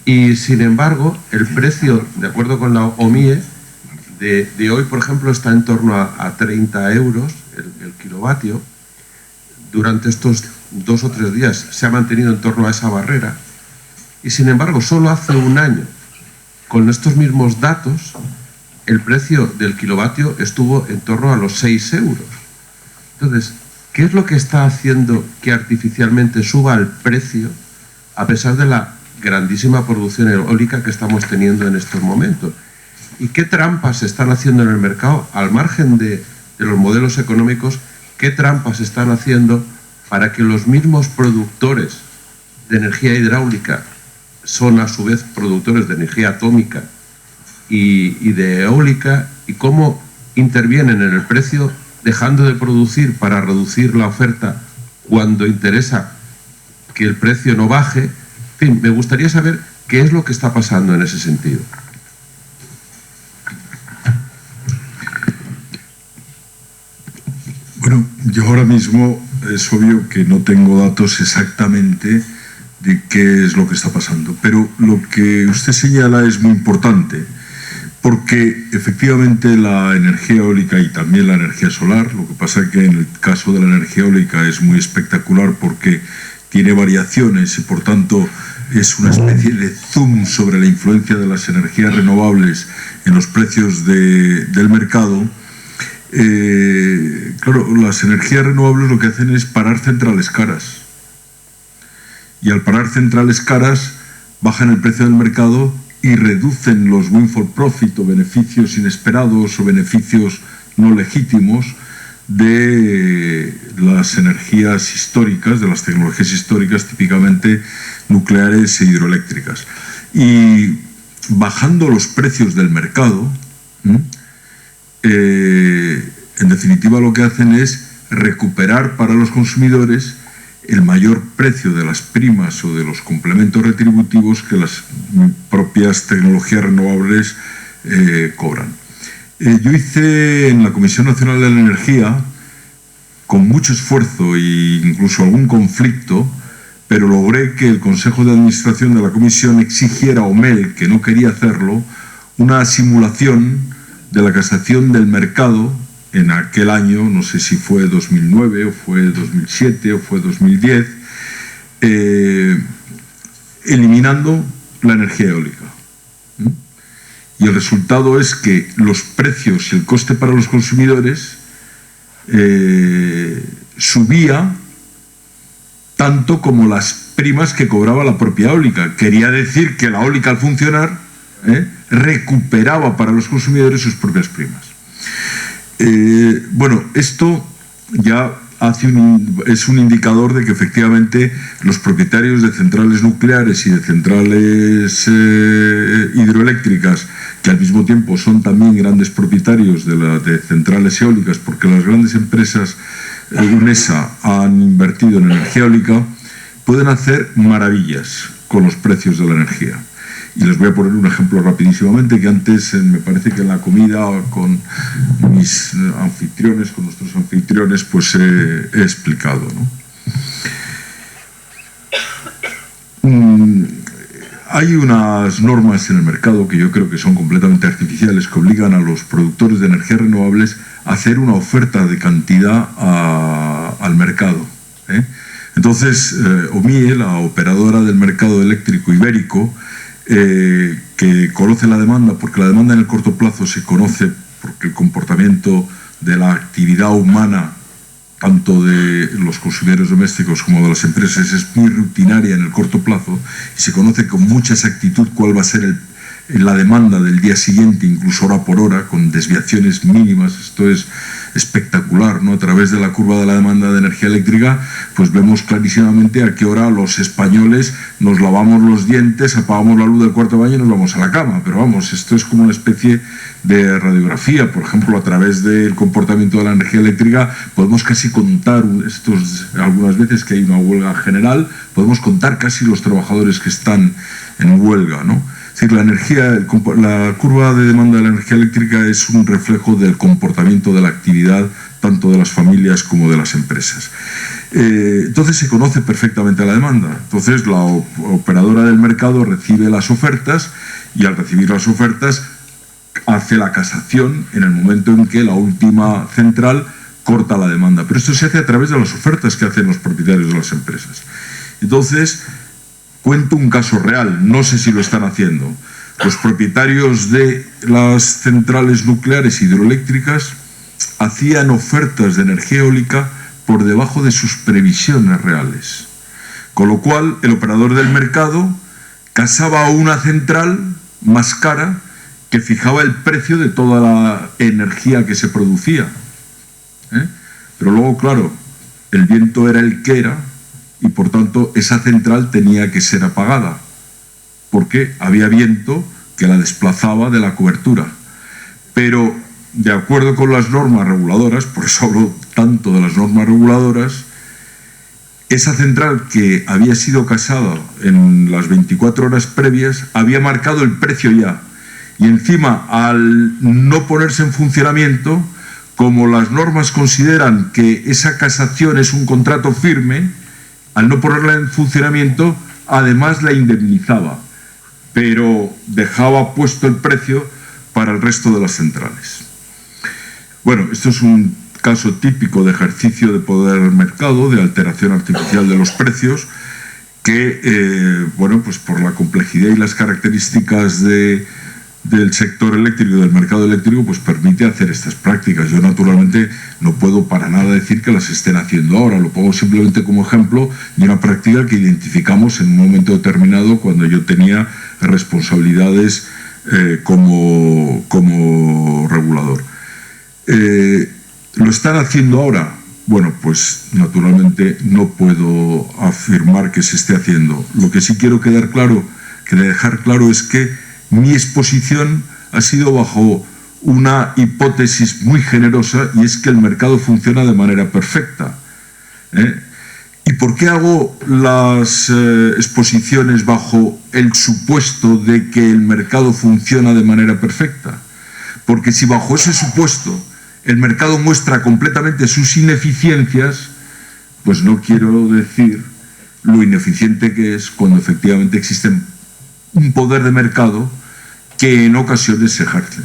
Y sin embargo, el precio, de acuerdo con la OMIE, de hoy, por ejemplo, está en torno a 30 euros el kilovatio. Durante estos 2 o 3 días se ha mantenido en torno a esa barrera, y sin embargo solo hace un año, con estos mismos datos, el precio del kilovatio estuvo en torno a los 6 euros. Entonces, ¿qué es lo que está haciendo que artificialmente suba el precio a pesar de la grandísima producción eólica que estamos teniendo en estos momentos? ¿Y qué trampas se están haciendo en el mercado, al margen de los modelos económicos? ¿Qué trampas se están haciendo para que los mismos productores de energía hidráulica son a su vez productores de energía atómica y de eólica, y cómo intervienen en el precio dejando de producir para reducir la oferta cuando interesa que el precio no baje? En fin, me gustaría saber qué es lo que está pasando en ese sentido. Bueno, yo ahora mismo es obvio que no tengo datos exactamente de qué es lo que está pasando, pero lo que usted señala es muy importante, porque efectivamente la energía eólica y también la energía solar, lo que pasa es que en el caso de la energía eólica es muy espectacular porque tiene variaciones y por tanto es una especie de zoom sobre la influencia de las energías renovables en los precios del mercado. Claro, las energías renovables lo que hacen es parar centrales caras, y al parar centrales caras bajan el precio del mercado y reducen los windfall profit o beneficios inesperados o beneficios no legítimos de las energías históricas, de las tecnologías históricas típicamente nucleares e hidroeléctricas. Y bajando los precios del mercado, en definitiva lo que hacen es recuperar para los consumidores el mayor precio de las primas o de los complementos retributivos que las propias tecnologías renovables cobran. Yo hice en la Comisión Nacional de la Energía, con mucho esfuerzo e incluso algún conflicto, pero logré que el Consejo de Administración de la Comisión exigiera a OMEL, que no quería hacerlo, una simulación de la casación del mercado en aquel año, no sé si fue 2009 o fue 2007 o fue 2010, eliminando la energía eólica. Y el resultado es que los precios y el coste para los consumidores subía tanto como las primas que cobraba la propia eólica. Quería decir que la eólica, al funcionar, recuperaba para los consumidores sus propias primas. Bueno, esto ya es un indicador de que efectivamente los propietarios de centrales nucleares y de centrales hidroeléctricas, que al mismo tiempo son también grandes propietarios de centrales eólicas, porque las grandes empresas UNESA han invertido en energía eólica, pueden hacer maravillas con los precios de la energía. Y les voy a poner un ejemplo rapidísimamente, que antes me parece que en la comida con mis anfitriones, con nuestros anfitriones, pues he explicado, ¿no? Hay unas normas en el mercado que yo creo que son completamente artificiales, que obligan a los productores de energías renovables a hacer una oferta de cantidad al mercado, ¿eh? Entonces, OMIE, la operadora del mercado eléctrico ibérico, que conoce la demanda, porque la demanda en el corto plazo se conoce porque el comportamiento de la actividad humana, tanto de los consumidores domésticos como de las empresas, es muy rutinaria en el corto plazo, y se conoce con mucha exactitud cuál va a ser la demanda del día siguiente, incluso hora por hora, con desviaciones mínimas. Esto es espectacular, ¿no? A través de la curva de la demanda de energía eléctrica, pues vemos clarísimamente a qué hora los españoles nos lavamos los dientes, apagamos la luz del cuarto de baño y nos vamos a la cama. Pero vamos, esto es como una especie de radiografía. Por ejemplo, a través del comportamiento de la energía eléctrica podemos casi contar, algunas veces que hay una huelga general, podemos contar casi los trabajadores que están en huelga, ¿no? Es decir, la curva de demanda de la energía eléctrica es un reflejo del comportamiento de la actividad, tanto de las familias como de las empresas. Entonces se conoce perfectamente la demanda. Entonces la operadora del mercado recibe las ofertas, y al recibir las ofertas hace la casación en el momento en que la última central corta la demanda. Pero esto se hace a través de las ofertas que hacen los propietarios de las empresas. Entonces, cuento un caso real, no sé si lo están haciendo. Los propietarios de las centrales nucleares hidroeléctricas hacían ofertas de energía eólica por debajo de sus previsiones reales. Con lo cual, el operador del mercado casaba una central más cara que fijaba el precio de toda la energía que se producía. Pero luego, claro, el viento era el que era, y por tanto esa central tenía que ser apagada, porque había viento que la desplazaba de la cobertura. Pero de acuerdo con las normas reguladoras, por eso hablo tanto de las normas reguladoras, esa central que había sido casada en las 24 horas previas había marcado el precio ya, y encima, al no ponerse en funcionamiento, como las normas consideran que esa casación es un contrato firme, al no ponerla en funcionamiento, además la indemnizaba, pero dejaba puesto el precio para el resto de las centrales. Bueno, esto es un caso típico de ejercicio de poder del mercado, de alteración artificial de los precios, que, bueno, pues por la complejidad y las características del sector eléctrico y del mercado eléctrico, pues permite hacer estas prácticas. Yo naturalmente no puedo para nada decir que las estén haciendo ahora, lo pongo simplemente como ejemplo de una práctica que identificamos en un momento determinado cuando yo tenía responsabilidades como regulador. ¿Lo están haciendo ahora? Bueno, pues naturalmente no puedo afirmar que se esté haciendo. Lo que sí quiero dejar claro es que mi exposición ha sido bajo una hipótesis muy generosa, y es que el mercado funciona de manera perfecta. ¿Y por qué hago las exposiciones bajo el supuesto de que el mercado funciona de manera perfecta? Porque si bajo ese supuesto el mercado muestra completamente sus ineficiencias, pues no quiero decir lo ineficiente que es cuando efectivamente existen un poder de mercado que en ocasiones se ejerce.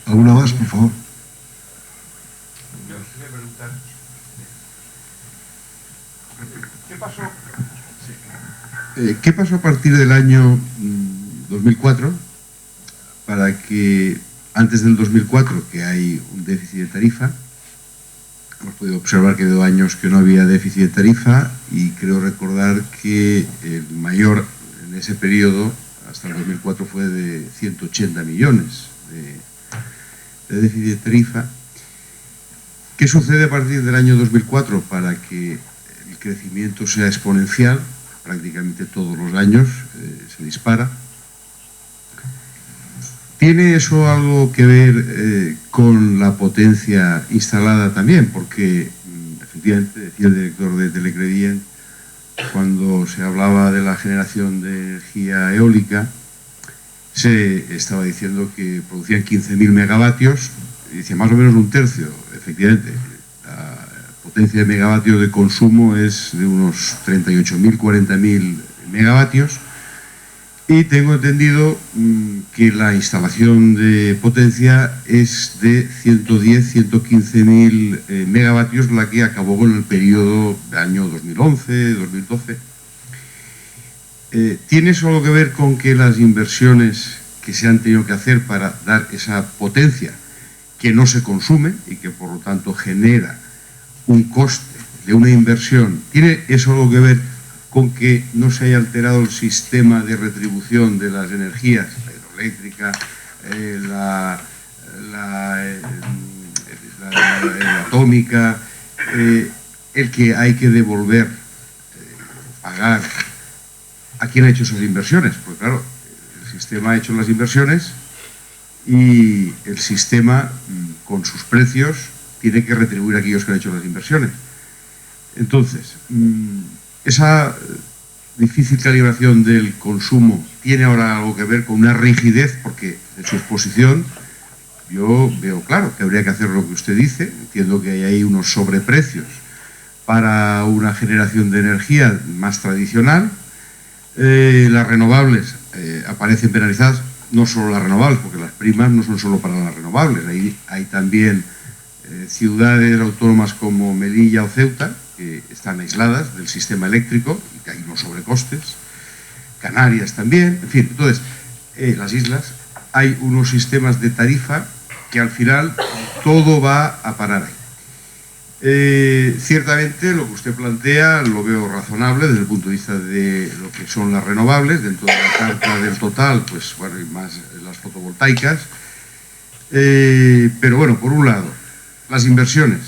¿Alguna más, por favor? ¿Qué pasó a partir del año 2004 para que, antes del 2004, que hay un déficit de tarifa, hemos podido observar que ha habido años que no había déficit de tarifa y creo recordar que el mayor en ese periodo, hasta el 2004, fue de 180 millones de déficit de tarifa. ¿Qué sucede a partir del año 2004 para que el crecimiento sea exponencial? Prácticamente todos los años se dispara. ¿Tiene eso algo que ver con la potencia instalada también? Porque efectivamente, decía el director de Telecredient, cuando se hablaba de la generación de energía eólica, se estaba diciendo que producían 15.000 megavatios, y decía más o menos un tercio. Efectivamente, la potencia de megavatios de consumo es de unos 38.000, 40.000 megavatios, y tengo entendido que la instalación de potencia es de 110, 115.000 megavatios, la que acabó con el periodo de año 2011, 2012. ¿Tiene eso algo que ver con que las inversiones que se han tenido que hacer para dar esa potencia que no se consume y que por lo tanto genera un coste de una inversión, tiene eso algo que ver con que no se haya alterado el sistema de retribución de las energías, la hidroeléctrica, la atómica, el que hay que devolver, pagar a quien ha hecho esas inversiones? Porque claro, el sistema ha hecho las inversiones y el sistema, con sus precios, tiene que retribuir a aquellos que han hecho las inversiones. Entonces, esa difícil calibración del consumo tiene ahora algo que ver con una rigidez, porque en su exposición yo veo claro que habría que hacer lo que usted dice. Entiendo que hay ahí unos sobreprecios para una generación de energía más tradicional. Las renovables aparecen penalizadas, no solo las renovables, porque las primas no son solo para las renovables. Hay también ciudades autónomas como Melilla o Ceuta, que están aisladas del sistema eléctrico y que hay unos sobrecostes, Canarias también, en fin. Entonces, las islas, hay unos sistemas de tarifa que al final todo va a parar ahí. Ciertamente lo que usted plantea lo veo razonable desde el punto de vista de lo que son las renovables, dentro de la carta del total, pues bueno, y más las fotovoltaicas. Pero bueno, por un lado, las inversiones,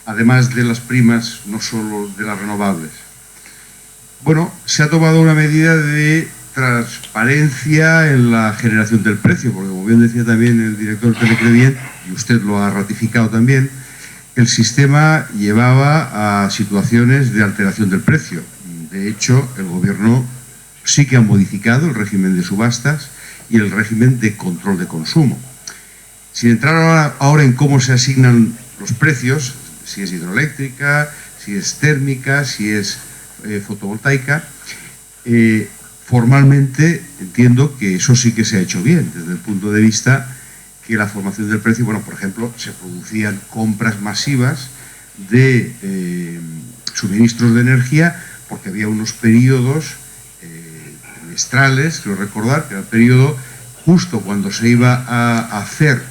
además de las primas, no solo de las renovables. Bueno, se ha tomado una medida de transparencia en la generación del precio, porque como bien decía también el director de Telecredient, y usted lo ha ratificado también, el sistema llevaba a situaciones de alteración del precio. De hecho, el gobierno sí que ha modificado el régimen de subastas y el régimen de control de consumo. Sin entrar ahora en cómo se asignan los precios, si es hidroeléctrica, si es térmica, si es fotovoltaica, formalmente entiendo que eso sí que se ha hecho bien, desde el punto de vista que la formación del precio, bueno, por ejemplo, se producían compras masivas de suministros de energía, porque había unos periodos trimestrales, quiero recordar, que era el periodo justo cuando se iba a hacer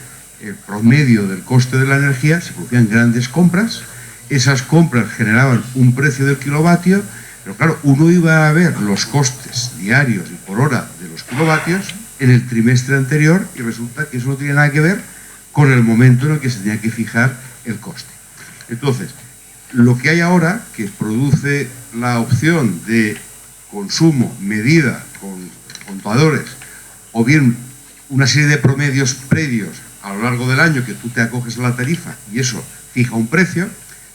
el promedio del coste de la energía, se producían grandes compras, esas compras generaban un precio del kilovatio, pero claro, uno iba a ver los costes diarios y por hora de los kilovatios en el trimestre anterior y resulta que eso no tiene nada que ver con el momento en el que se tenía que fijar el coste. Entonces, lo que hay ahora, que produce la opción de consumo medida con contadores, o bien una serie de promedios previos a lo largo del año que tú te acoges a la tarifa y eso fija un precio,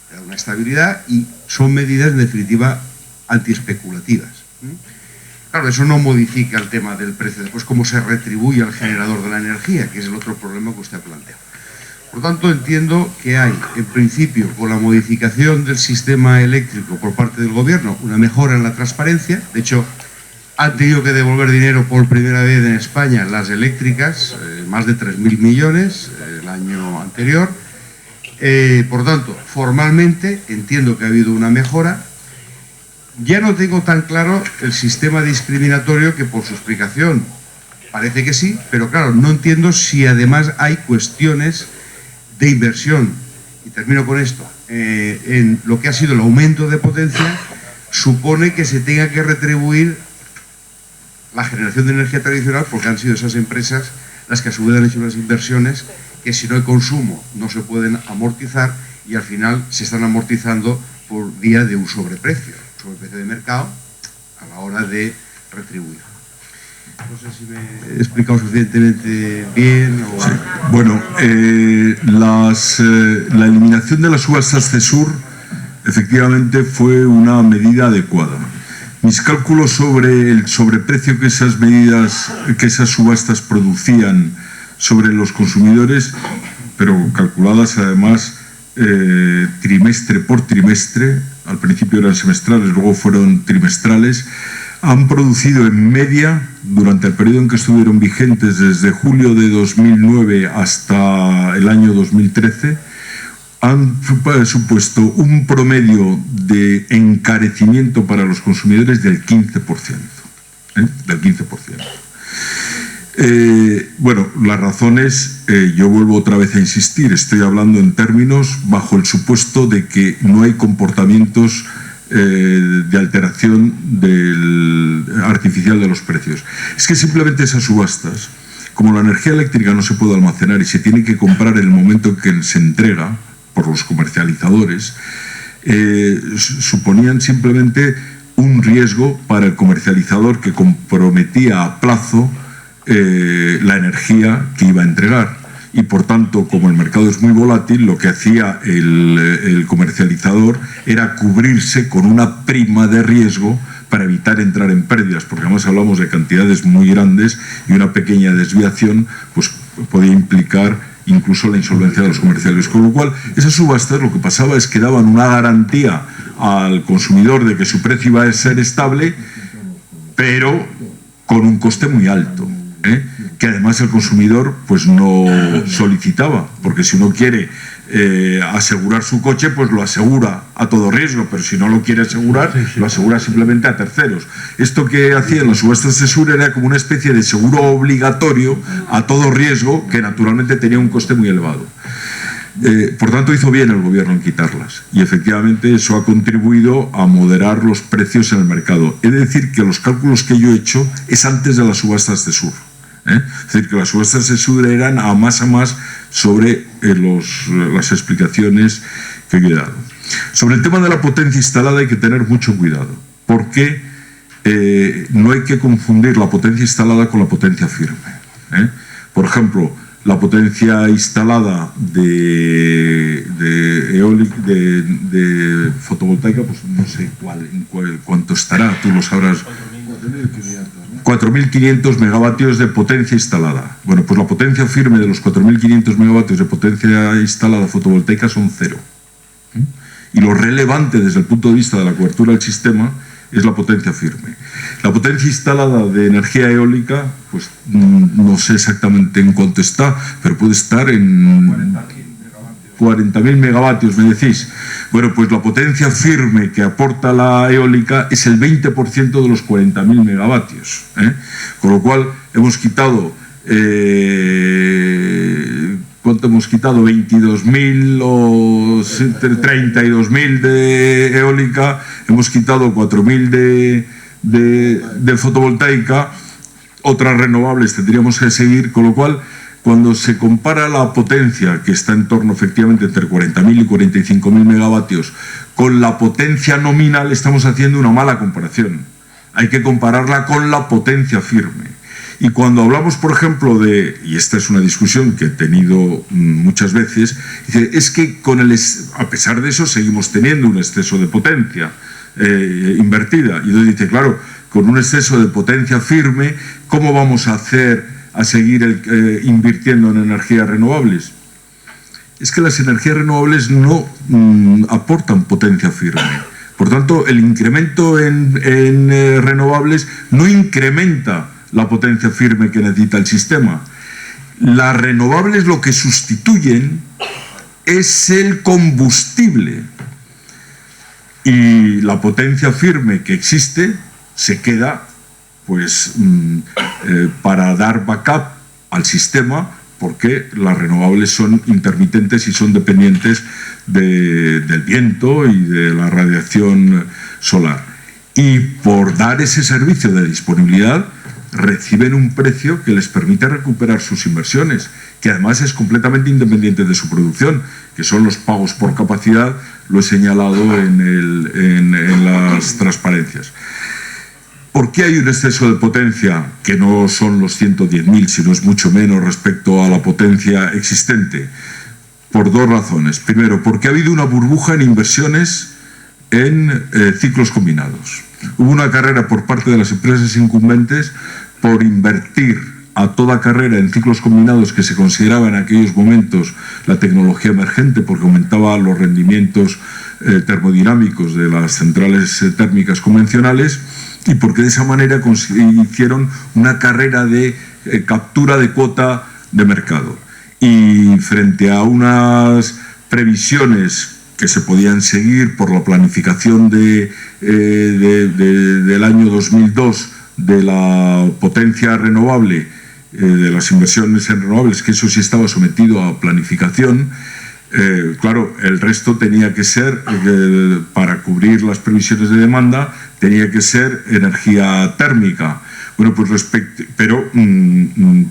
te da una estabilidad y son medidas en definitiva antiespeculativas. Claro, eso no modifica el tema del precio, después cómo se retribuye al generador de la energía, que es el otro problema que usted ha planteado. Por tanto, entiendo que hay, en principio, con la modificación del sistema eléctrico por parte del gobierno, una mejora en la transparencia. De hecho, han tenido que devolver dinero por primera vez en España las eléctricas, más de 3.000 millones el año anterior. Por tanto, formalmente entiendo que ha habido una mejora. Ya no tengo tan claro el sistema discriminatorio, que por su explicación parece que sí, pero claro, no entiendo si además hay cuestiones de inversión y termino con esto, en lo que ha sido el aumento de potencia, supone que se tenga que retribuir la generación de energía tradicional, porque han sido esas empresas las que a su vez han hecho unas inversiones que, si no hay consumo, no se pueden amortizar, y al final se están amortizando por vía de un sobreprecio de mercado a la hora de retribuir. No sé si me he explicado suficientemente bien o... Sí. Bueno, la eliminación de las subastas CESUR efectivamente fue una medida adecuada. Mis cálculos sobre el sobreprecio que esas medidas, que esas subastas producían sobre los consumidores, pero calculadas además trimestre por trimestre, al principio eran semestrales, luego fueron trimestrales, han producido en media, durante el periodo en que estuvieron vigentes, desde julio de 2009 hasta el año 2013, han supuesto un promedio de encarecimiento para los consumidores del 15%. Del 15%. Bueno, las razones, yo vuelvo otra vez a insistir, estoy hablando en términos bajo el supuesto de que no hay comportamientos de alteración artificial de los precios. Es que simplemente esas subastas, como la energía eléctrica no se puede almacenar y se tiene que comprar en el momento en que se entrega por los comercializadores, suponían simplemente un riesgo para el comercializador, que comprometía a plazo la energía que iba a entregar. Y por tanto, como el mercado es muy volátil, lo que hacía el comercializador era cubrirse con una prima de riesgo para evitar entrar en pérdidas, porque además hablamos de cantidades muy grandes y una pequeña desviación pues podía implicar incluso la insolvencia de los comerciales. Con lo cual, esas subastas lo que pasaba es que daban una garantía al consumidor de que su precio iba a ser estable, pero con un coste muy alto, que además el consumidor pues no solicitaba, porque si uno quiere asegurar su coche, pues lo asegura a todo riesgo, pero si no lo quiere asegurar, lo asegura simplemente a terceros. Esto que hacían las subastas de CESUR era como una especie de seguro obligatorio a todo riesgo, que naturalmente tenía un coste muy elevado. Por tanto, hizo bien el gobierno en quitarlas, y efectivamente eso ha contribuido a moderar los precios en el mercado. He de decir que los cálculos que yo he hecho es antes de las subastas de CESUR. Es decir, que las subastas de CESUR eran a más sobre las explicaciones que he dado. Sobre el tema de la potencia instalada hay que tener mucho cuidado, porque no hay que confundir la potencia instalada con la potencia firme. Por ejemplo, la potencia instalada de fotovoltaica, pues no sé cuánto estará, tú lo sabrás. 4.500 megavatios de potencia instalada. Bueno, pues la potencia firme de los 4.500 megavatios de potencia instalada fotovoltaica son 0. Y lo relevante desde el punto de vista de la cobertura del sistema es la potencia firme. La potencia instalada de energía eólica, pues no sé exactamente en cuánto está, pero puede estar en 40.000 megavatios, me decís. Bueno, pues la potencia firme que aporta la eólica es el 20% de los 40.000 megavatios. Con lo cual hemos quitado, ¿cuánto hemos quitado? 22.000 o 32.000 de eólica, hemos quitado 4.000 de fotovoltaica, otras renovables tendríamos que seguir, con lo cual, cuando se compara la potencia, que está en torno efectivamente entre 40.000 y 45.000 megavatios, con la potencia nominal, estamos haciendo una mala comparación. Hay que compararla con la potencia firme. Y cuando hablamos, por ejemplo, y esta es una discusión que he tenido muchas veces, dice, es que a pesar de eso seguimos teniendo un exceso de potencia invertida. Y entonces dice, claro, con un exceso de potencia firme, ¿cómo vamos a seguir invirtiendo en energías renovables? Es que las energías renovables no aportan potencia firme. Por tanto, el incremento en renovables no incrementa la potencia firme que necesita el sistema. Las renovables lo que sustituyen es el combustible. Y la potencia firme que existe se queda pues para dar backup al sistema, porque las renovables son intermitentes y son dependientes del viento y de la radiación solar. Y por dar ese servicio de disponibilidad reciben un precio que les permite recuperar sus inversiones, que además es completamente independiente de su producción, que son los pagos por capacidad, lo he señalado en las transparencias. ¿Por qué hay un exceso de potencia, que no son los 110.000, sino es mucho menos respecto a la potencia existente? Por dos razones. Primero, porque ha habido una burbuja en inversiones en ciclos combinados. Hubo una carrera por parte de las empresas incumbentes por invertir a toda carrera en ciclos combinados, que se consideraba en aquellos momentos la tecnología emergente, porque aumentaba los rendimientos termodinámicos de las centrales térmicas convencionales, y porque de esa manera hicieron una carrera de captura de cuota de mercado. Y frente a unas previsiones que se podían seguir por la planificación del año 2002 de la potencia renovable, de las inversiones en renovables, que eso sí estaba sometido a planificación, claro, el resto tenía que ser, para cubrir las previsiones de demanda, tenía que ser energía térmica. Bueno, pues pero,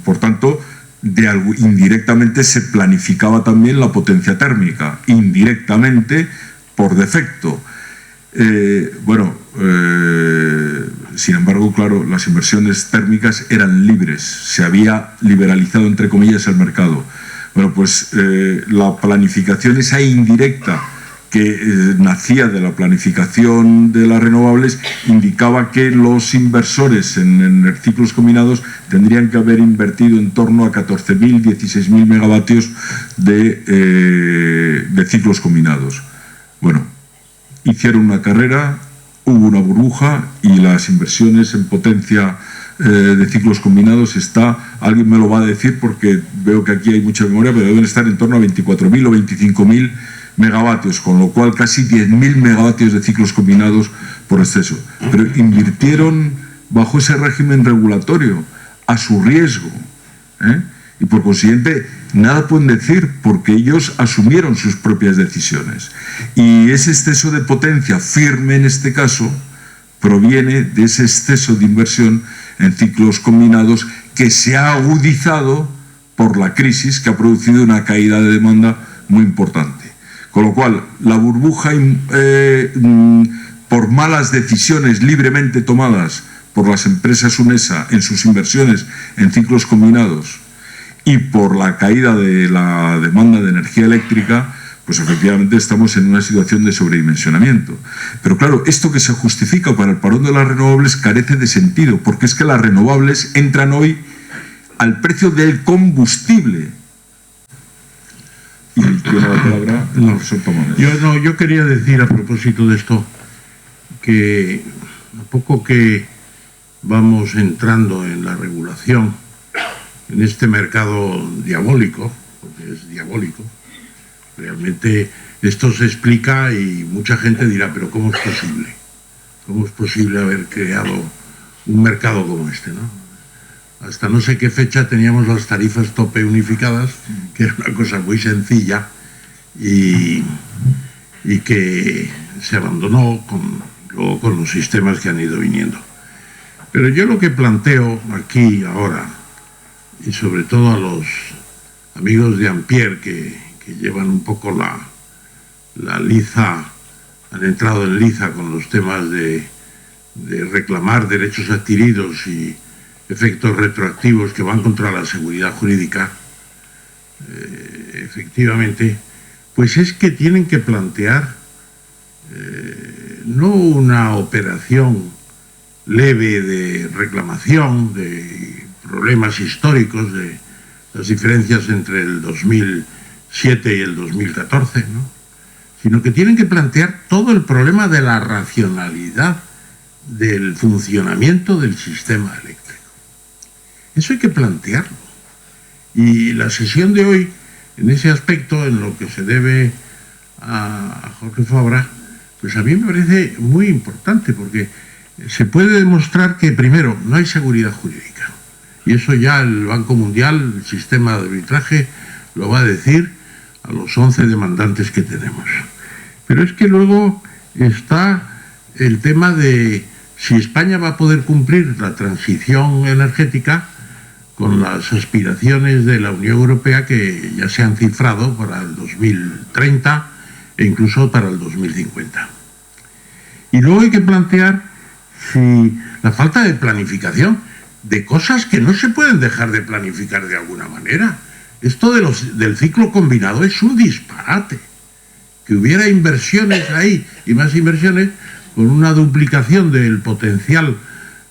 por tanto, indirectamente se planificaba también la potencia térmica, indirectamente, por defecto. Sin embargo, claro, las inversiones térmicas eran libres, se había liberalizado, entre comillas, el mercado. Bueno, pues la planificación esa indirecta que nacía de la planificación de las renovables indicaba que los inversores en ciclos combinados tendrían que haber invertido en torno a 14.000, 16.000 megavatios de ciclos combinados. Bueno, hicieron una carrera, hubo una burbuja y las inversiones en potencia de ciclos combinados alguien me lo va a decir porque veo que aquí hay mucha memoria, pero deben estar en torno a 24.000 o 25.000 megavatios, con lo cual casi 10.000 megavatios de ciclos combinados por exceso. Pero invirtieron bajo ese régimen regulatorio, a su riesgo, y por consiguiente nada pueden decir porque ellos asumieron sus propias decisiones. Y ese exceso de potencia firme en este caso proviene de ese exceso de inversión en ciclos combinados que se ha agudizado por la crisis, que ha producido una caída de demanda muy importante. Con lo cual, la burbuja, por malas decisiones libremente tomadas por las empresas UNESA en sus inversiones en ciclos combinados y por la caída de la demanda de energía eléctrica, pues efectivamente estamos en una situación de sobredimensionamiento. Pero claro, esto que se justifica para el parón de las renovables carece de sentido, porque es que las renovables entran hoy al precio del combustible. Y tiene la palabra el profesor Tamames. Yo quería decir a propósito de esto que a poco que vamos entrando en la regulación, en este mercado diabólico, porque es diabólico, realmente esto se explica y mucha gente dirá, pero ¿cómo es posible? ¿Cómo es posible haber creado un mercado como este, ¿no? Hasta no sé qué fecha teníamos las tarifas tope unificadas, que era una cosa muy sencilla y que se abandonó luego con los sistemas que han ido viniendo. Pero yo lo que planteo aquí ahora, y sobre todo a los amigos de Ampere que llevan un poco la liza, han entrado en liza con los temas de reclamar derechos adquiridos y efectos retroactivos que van contra la seguridad jurídica, efectivamente, pues es que tienen que plantear no una operación leve de reclamación de problemas históricos, de las diferencias entre el 2007 y el 2014, ¿no? Sino que tienen que plantear todo el problema de la racionalidad del funcionamiento del sistema eléctrico. Eso hay que plantearlo. Y la sesión de hoy, en ese aspecto, en lo que se debe a Jorge Fabra, pues a mí me parece muy importante, porque se puede demostrar que, primero, no hay seguridad jurídica. y eso ya el Banco Mundial, el sistema de arbitraje, lo va a decir a los 11 demandantes que tenemos. Pero es que luego está el tema de si España va a poder cumplir la transición energética con las aspiraciones de la Unión Europea, que ya se han cifrado para el 2030 e incluso para el 2050. Y luego hay que plantear si la falta de planificación de cosas que no se pueden dejar de planificar de alguna manera. Esto del ciclo combinado es un disparate. Que hubiera inversiones ahí y más inversiones con una duplicación del potencial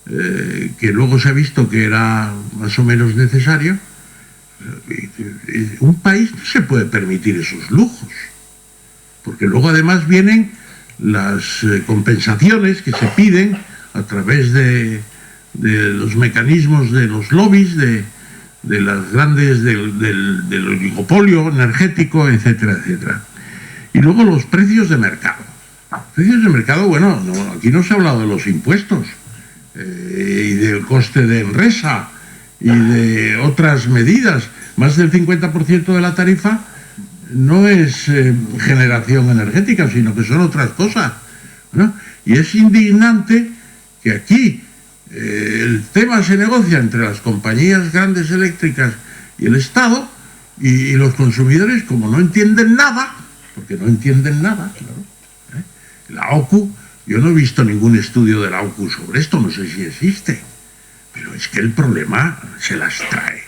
que luego se ha visto que era más o menos necesario. Un país no se puede permitir esos lujos, porque luego además vienen las compensaciones que se piden a través de los mecanismos de los lobbies, de las grandes, del oligopolio energético, etcétera, etcétera. Y luego los precios de mercado. Precios de mercado, bueno, aquí no se ha hablado de los impuestos y del coste de Enresa y de otras medidas. Más del 50% de la tarifa no es generación energética, sino que son otras cosas, ¿no? Y es indignante que aquí el tema se negocia entre las compañías grandes eléctricas y el Estado, y los consumidores, como no entienden nada, porque no entienden nada, claro. La OCU, yo no he visto ningún estudio de la OCU sobre esto, no sé si existe, pero es que el problema se las trae.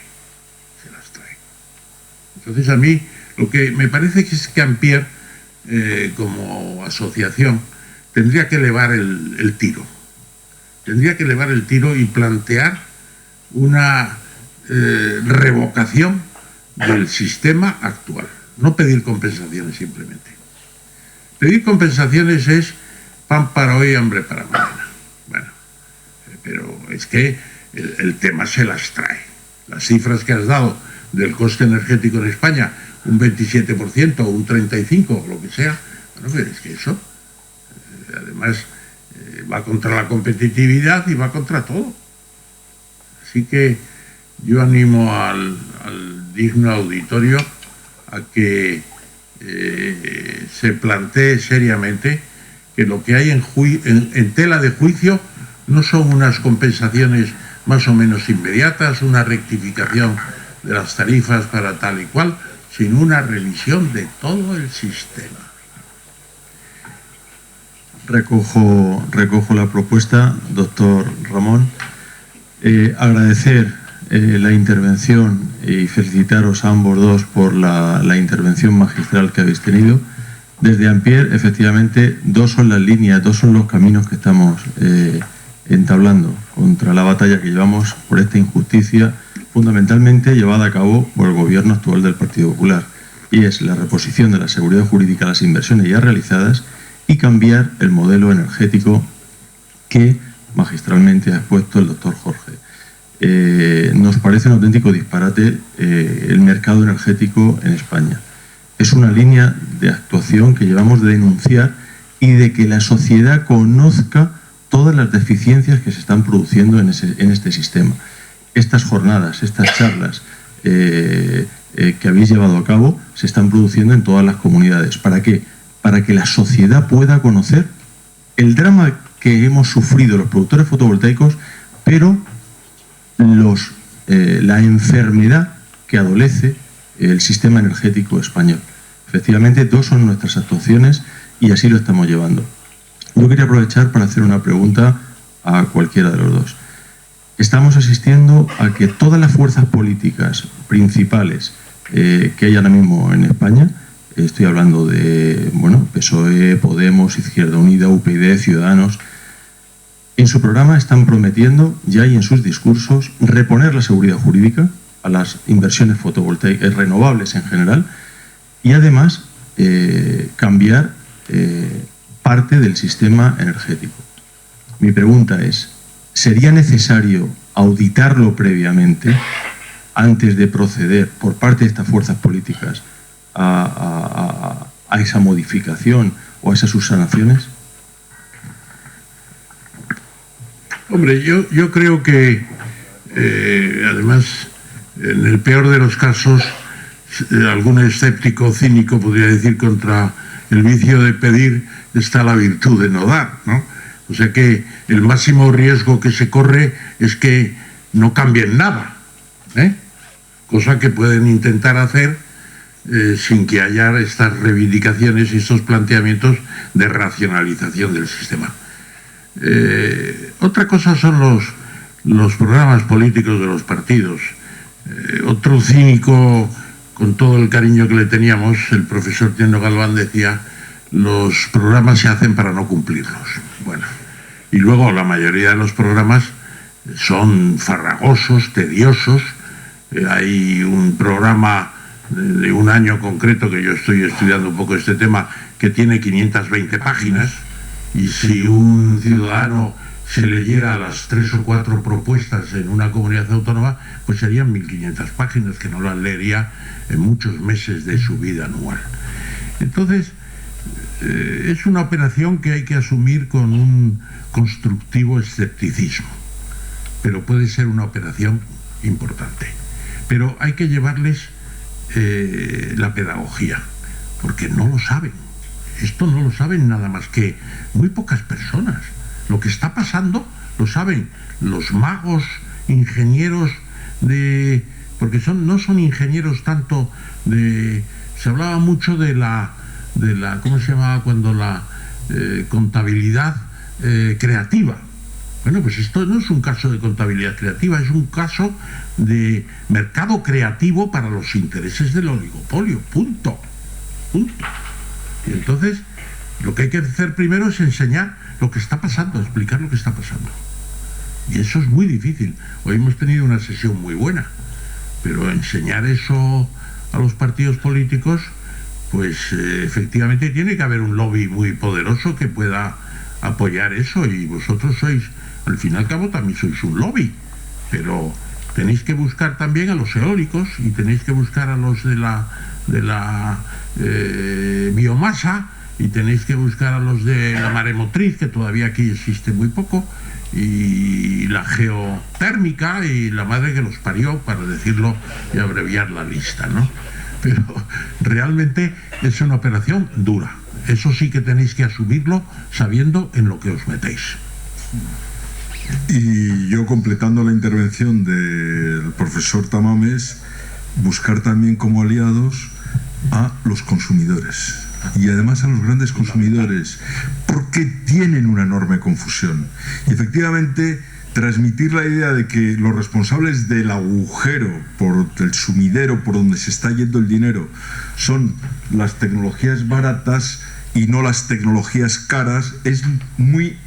Entonces a mí lo que me parece que es que Ampere, como asociación, tendría que elevar el tiro. Tendría que elevar el tiro y plantear una revocación del sistema actual. No pedir compensaciones simplemente. Pedir compensaciones es pan para hoy, hambre para mañana. Bueno, pero es que el tema se las trae. Las cifras que has dado del coste energético en España, un 27% o un 35%, o lo que sea, bueno, pero es que eso, además, va contra la competitividad y va contra todo. Así que yo animo al digno auditorio a que se plantee seriamente que lo que hay en tela de juicio no son unas compensaciones más o menos inmediatas, una rectificación de las tarifas para tal y cual, sino una revisión de todo el sistema. Recojo la propuesta, doctor Ramón. Agradecer la intervención y felicitaros a ambos dos por la intervención magistral que habéis tenido. Desde Ampere, efectivamente, dos son las líneas, dos son los caminos que estamos entablando contra la batalla que llevamos por esta injusticia fundamentalmente llevada a cabo por el gobierno actual del Partido Popular, y es la reposición de la seguridad jurídica a las inversiones ya realizadas y cambiar el modelo energético que magistralmente ha expuesto el doctor Jorge. Nos parece un auténtico disparate el mercado energético en España. Es una línea de actuación que llevamos de denunciar y de que la sociedad conozca todas las deficiencias que se están produciendo en este sistema. Estas jornadas, estas charlas que habéis llevado a cabo se están produciendo en todas las comunidades. ¿Para qué? Para que la sociedad pueda conocer el drama que hemos sufrido los productores fotovoltaicos, pero la enfermedad que adolece el sistema energético español. Efectivamente, dos son nuestras actuaciones y así lo estamos llevando. Yo quería aprovechar para hacer una pregunta a cualquiera de los dos. Estamos asistiendo a que todas las fuerzas políticas principales que hay ahora mismo en España, estoy hablando de PSOE, Podemos, Izquierda Unida, UPyD, Ciudadanos, en su programa están prometiendo ya y en sus discursos reponer la seguridad jurídica a las inversiones fotovoltaicas renovables en general y además cambiar parte del sistema energético. Mi pregunta es, ¿sería necesario auditarlo previamente antes de proceder por parte de estas fuerzas políticas a esa modificación o a esas subsanaciones? Hombre, yo creo que Además, en el peor de los casos, algún escéptico cínico podría decir contra el vicio de pedir está la virtud de no dar, ¿no? O sea que el máximo riesgo que se corre es que no cambien nada, cosa que pueden intentar hacer sin que haya estas reivindicaciones y estos planteamientos de racionalización del sistema. Otra cosa son los programas políticos de los partidos. Otro cínico, con todo el cariño que le teníamos, el profesor Tino Galván decía: los programas se hacen para no cumplirlos. Bueno, y luego la mayoría de los programas son farragosos, tediosos. Hay un programa de un año concreto, que yo estoy estudiando un poco este tema, que tiene 520 páginas, y si un ciudadano se leyera las 3 o 4 propuestas en una comunidad autónoma, pues serían 1500 páginas, que no las leería en muchos meses de su vida anual. Entonces, es una operación que hay que asumir con un constructivo escepticismo, pero puede ser una operación importante. Pero hay que llevarles la pedagogía, porque no lo saben. Esto no lo saben nada más que muy pocas personas. Lo que está pasando lo saben los magos, ingenieros porque no son ingenieros tanto de... Se hablaba mucho de la ¿cómo se llamaba cuando la contabilidad creativa? Bueno, pues esto no es un caso de contabilidad creativa, es un caso de mercado creativo para los intereses del oligopolio, punto. Y entonces, lo que hay que hacer primero es enseñar lo que está pasando, explicar lo que está pasando. Y eso es muy difícil. Hoy hemos tenido una sesión muy buena, pero enseñar eso a los partidos políticos, pues efectivamente tiene que haber un lobby muy poderoso que pueda apoyar eso, y vosotros sois, al fin y al cabo, también sois un lobby, pero tenéis que buscar también a los eólicos y tenéis que buscar a los de la biomasa, y tenéis que buscar a los de la maremotriz, que todavía aquí existe muy poco, y la geotérmica y la madre que los parió, para decirlo y abreviar la lista, ¿no? Pero realmente es una operación dura. Eso sí que tenéis que asumirlo sabiendo en lo que os metéis. Y yo, completando la intervención del profesor Tamames, buscar también como aliados a los consumidores, y además a los grandes consumidores, porque tienen una enorme confusión. Y efectivamente, transmitir la idea de que los responsables del agujero, del sumidero por donde se está yendo el dinero, son las tecnologías baratas y no las tecnologías caras, es muy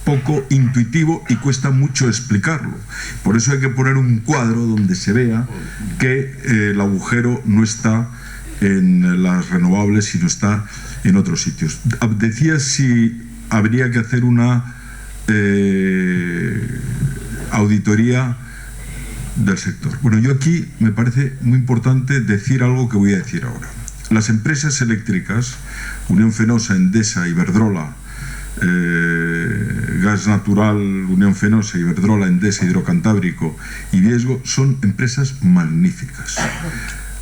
poco intuitivo y cuesta mucho explicarlo. Por eso hay que poner un cuadro donde se vea que el agujero no está en las renovables, sino está en otros sitios. Decías si habría que hacer una auditoría del sector. Bueno, yo aquí me parece muy importante decir algo que voy a decir ahora. Las empresas eléctricas, Unión Fenosa, Endesa, Iberdrola, Gas Natural, Unión Fenosa, Iberdrola, Endesa, Hidrocantábrico y Viesgo, son empresas magníficas.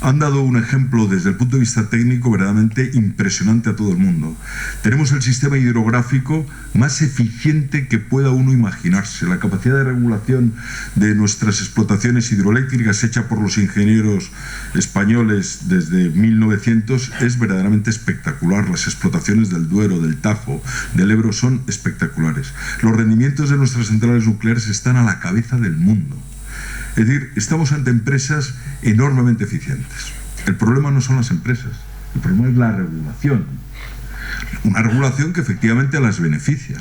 Han dado un ejemplo desde el punto de vista técnico verdaderamente impresionante a todo el mundo. Tenemos el sistema hidrográfico más eficiente que pueda uno imaginarse. La capacidad de regulación de nuestras explotaciones hidroeléctricas, hecha por los ingenieros españoles desde 1900, es verdaderamente espectacular. Las explotaciones del Duero, del Tajo, del Ebro son espectaculares. Los rendimientos de nuestras centrales nucleares están a la cabeza del mundo. Es decir, estamos ante empresas enormemente eficientes. El problema no son las empresas, el problema es la regulación. Una regulación que efectivamente las beneficia,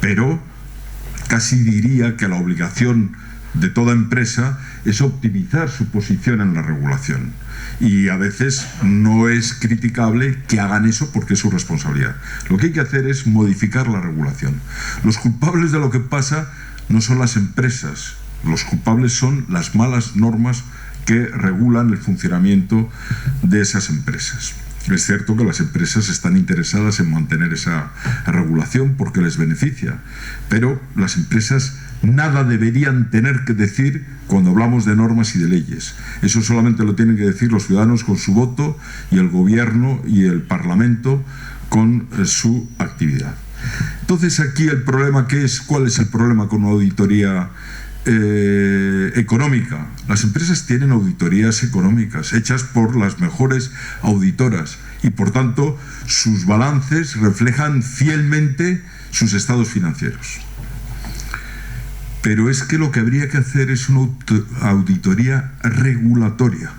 pero casi diría que la obligación de toda empresa es optimizar su posición en la regulación. Y a veces no es criticable que hagan eso porque es su responsabilidad. Lo que hay que hacer es modificar la regulación. Los culpables de lo que pasa no son las empresas. Los culpables son las malas normas que regulan el funcionamiento de esas empresas. Es cierto que las empresas están interesadas en mantener esa regulación porque les beneficia, pero las empresas nada deberían tener que decir cuando hablamos de normas y de leyes. Eso solamente lo tienen que decir los ciudadanos con su voto y el gobierno y el parlamento con su actividad. Entonces aquí el problema, ¿cuál es el problema con una auditoría económica? Las empresas tienen auditorías económicas hechas por las mejores auditoras y por tanto sus balances reflejan fielmente sus estados financieros. Pero es que lo que habría que hacer es una auditoría regulatoria.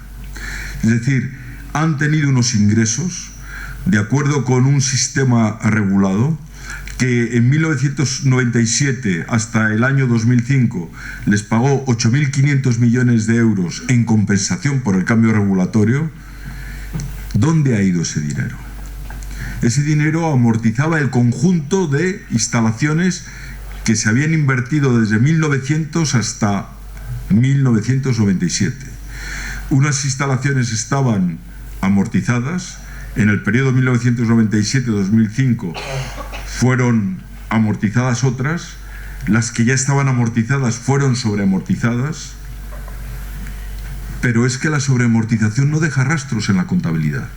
Es decir, han tenido unos ingresos de acuerdo con un sistema regulado que en 1997 hasta el año 2005 les pagó 8.500 millones de euros en compensación por el cambio regulatorio. ¿Dónde ha ido ese dinero? Ese dinero amortizaba el conjunto de instalaciones que se habían invertido desde 1900 hasta 1997. Unas instalaciones estaban amortizadas. En el periodo 1997-2005 fueron amortizadas otras. Las que ya estaban amortizadas fueron sobreamortizadas. Pero es que la sobreamortización no deja rastros en la contabilidad.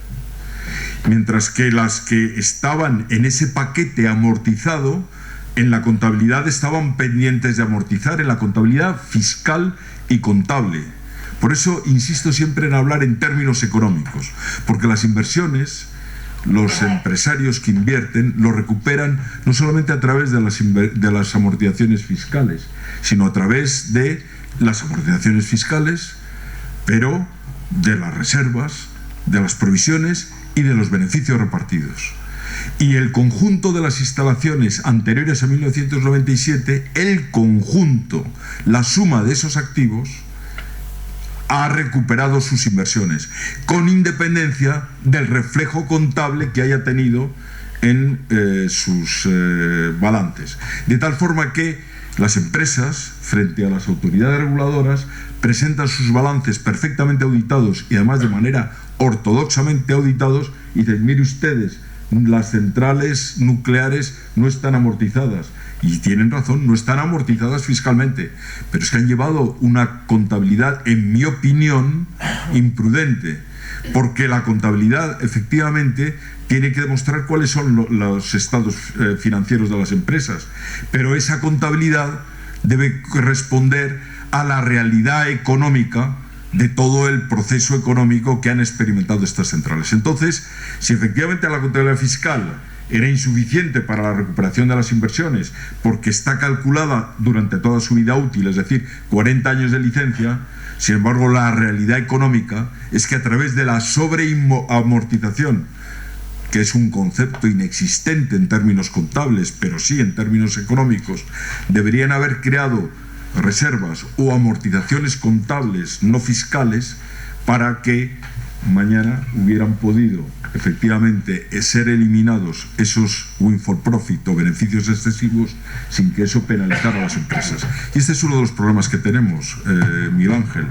Mientras que las que estaban en ese paquete amortizado, en la contabilidad estaban pendientes de amortizar, en la contabilidad fiscal y contable. Por eso insisto siempre en hablar en términos económicos, porque las inversiones, los empresarios que invierten, lo recuperan no solamente a través de las amortizaciones fiscales, sino a través de las amortizaciones fiscales, pero de las reservas, de las provisiones y de los beneficios repartidos. Y el conjunto de las instalaciones anteriores a 1997, el conjunto, la suma de esos activos, ha recuperado sus inversiones, con independencia del reflejo contable que haya tenido en sus balances. De tal forma que las empresas, frente a las autoridades reguladoras, presentan sus balances perfectamente auditados y además de manera ortodoxamente auditados y dicen: mire ustedes, las centrales nucleares no están amortizadas. Y tienen razón, no están amortizadas fiscalmente, pero es que han llevado una contabilidad, en mi opinión, imprudente, porque la contabilidad efectivamente tiene que demostrar cuáles son los estados financieros de las empresas, pero esa contabilidad debe responder a la realidad económica de todo el proceso económico que han experimentado estas centrales. Entonces, si efectivamente la contabilidad fiscal era insuficiente para la recuperación de las inversiones porque está calculada durante toda su vida útil, es decir, 40 años de licencia, sin embargo la realidad económica es que a través de la sobreamortización, que es un concepto inexistente en términos contables, pero sí en términos económicos, deberían haber creado reservas o amortizaciones contables no fiscales para que mañana hubieran podido efectivamente ser eliminados esos windfall profit o beneficios excesivos sin que eso penalizara a las empresas. Y este es uno de los problemas que tenemos, Miguel Ángel,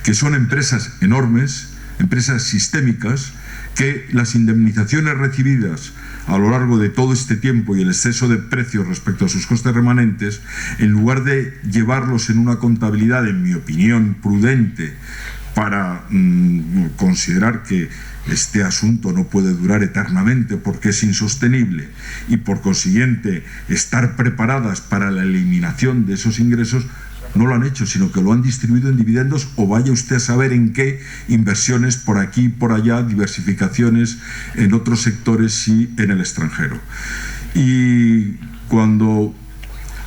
que son empresas enormes, empresas sistémicas, que las indemnizaciones recibidas a lo largo de todo este tiempo y el exceso de precios respecto a sus costes remanentes, en lugar de llevarlos en una contabilidad, en mi opinión, prudente, para considerar que este asunto no puede durar eternamente porque es insostenible y por consiguiente estar preparadas para la eliminación de esos ingresos, no lo han hecho, sino que lo han distribuido en dividendos o vaya usted a saber en qué, inversiones por aquí y por allá, diversificaciones en otros sectores y en el extranjero. Y cuando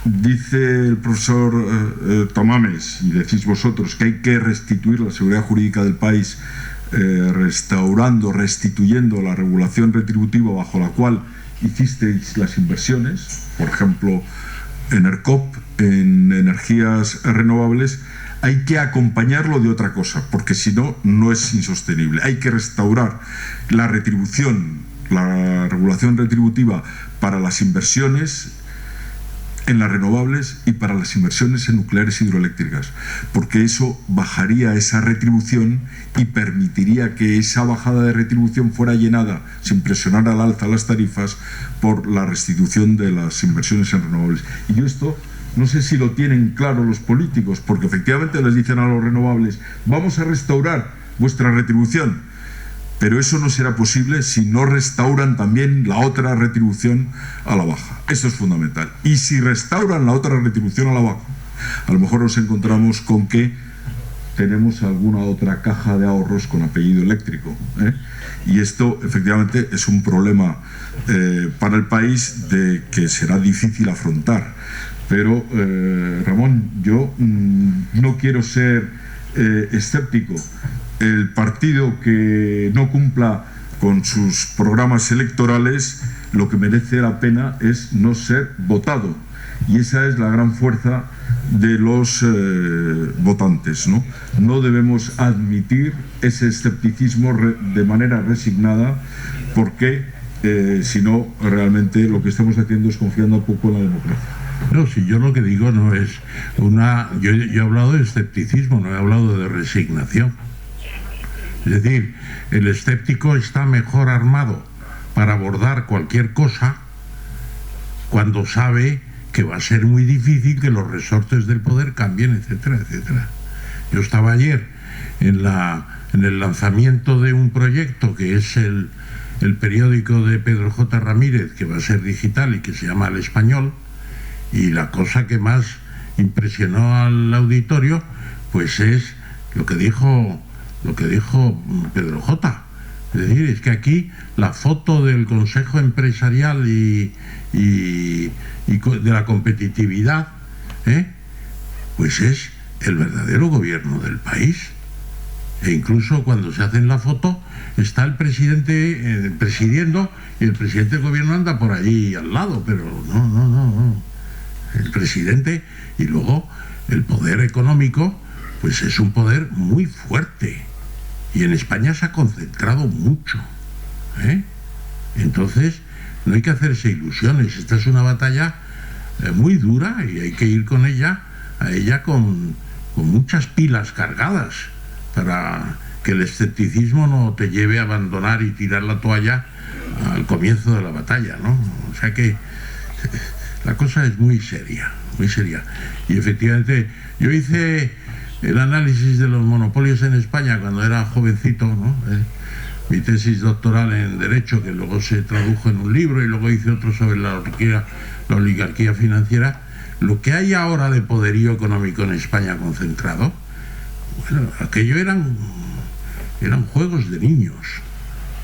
dice el profesor Tamames, y decís vosotros, que hay que restituir la seguridad jurídica del país, restituyendo la regulación retributiva bajo la cual hicisteis las inversiones, por ejemplo, en ERCOP, en energías renovables, hay que acompañarlo de otra cosa, porque si no, no es insostenible. Hay que restaurar la retribución, la regulación retributiva para las inversiones en las renovables y para las inversiones en nucleares hidroeléctricas, porque eso bajaría esa retribución y permitiría que esa bajada de retribución fuera llenada, sin presionar al alza las tarifas, por la restitución de las inversiones en renovables. Y yo esto no sé si lo tienen claro los políticos, porque efectivamente les dicen a los renovables, vamos a restaurar vuestra retribución, pero eso no será posible si no restauran también la otra retribución a la baja. Eso es fundamental. Y si restauran la otra retribución a la baja, a lo mejor nos encontramos con que tenemos alguna otra caja de ahorros con apellido eléctrico, ¿eh? Y esto efectivamente es un problema para el país que será difícil afrontar. Pero Ramón, yo no quiero ser escéptico. El partido que no cumpla con sus programas electorales, lo que merece la pena es no ser votado, y esa es la gran fuerza de los votantes, ¿no? No debemos admitir ese escepticismo de manera resignada, porque si no, realmente lo que estamos haciendo es confiando un poco en la democracia. No, si yo lo que digo no es una... Yo he hablado de escepticismo, no he hablado de resignación. Es decir, el escéptico está mejor armado para abordar cualquier cosa cuando sabe que va a ser muy difícil que los resortes del poder cambien, etcétera, etcétera. Yo estaba ayer en el lanzamiento de un proyecto que es el periódico de Pedro J. Ramírez, que va a ser digital y que se llama El Español, y la cosa que más impresionó al auditorio pues es lo que dijo Pedro J. Es decir, es que aquí la foto del Consejo Empresarial y de la competitividad, pues es el verdadero gobierno del país. E incluso cuando se hacen la foto está el presidente presidiendo, y el presidente del gobierno anda por ahí al lado, pero no. El presidente, y luego el poder económico, pues es un poder muy fuerte, y en España se ha concentrado mucho, Entonces no hay que hacerse ilusiones. Esta es una batalla muy dura, y hay que ir con ella con muchas pilas cargadas, para que el escepticismo no te lleve a abandonar y tirar la toalla al comienzo de la batalla, ¿no? O sea que la cosa es muy seria, muy seria. Y efectivamente, yo hice el análisis de los monopolios en España cuando era jovencito, ¿no? Mi tesis doctoral en Derecho, que luego se tradujo en un libro, y luego hice otro sobre la oligarquía financiera. Lo que hay ahora de poderío económico en España concentrado, bueno, aquello eran juegos de niños.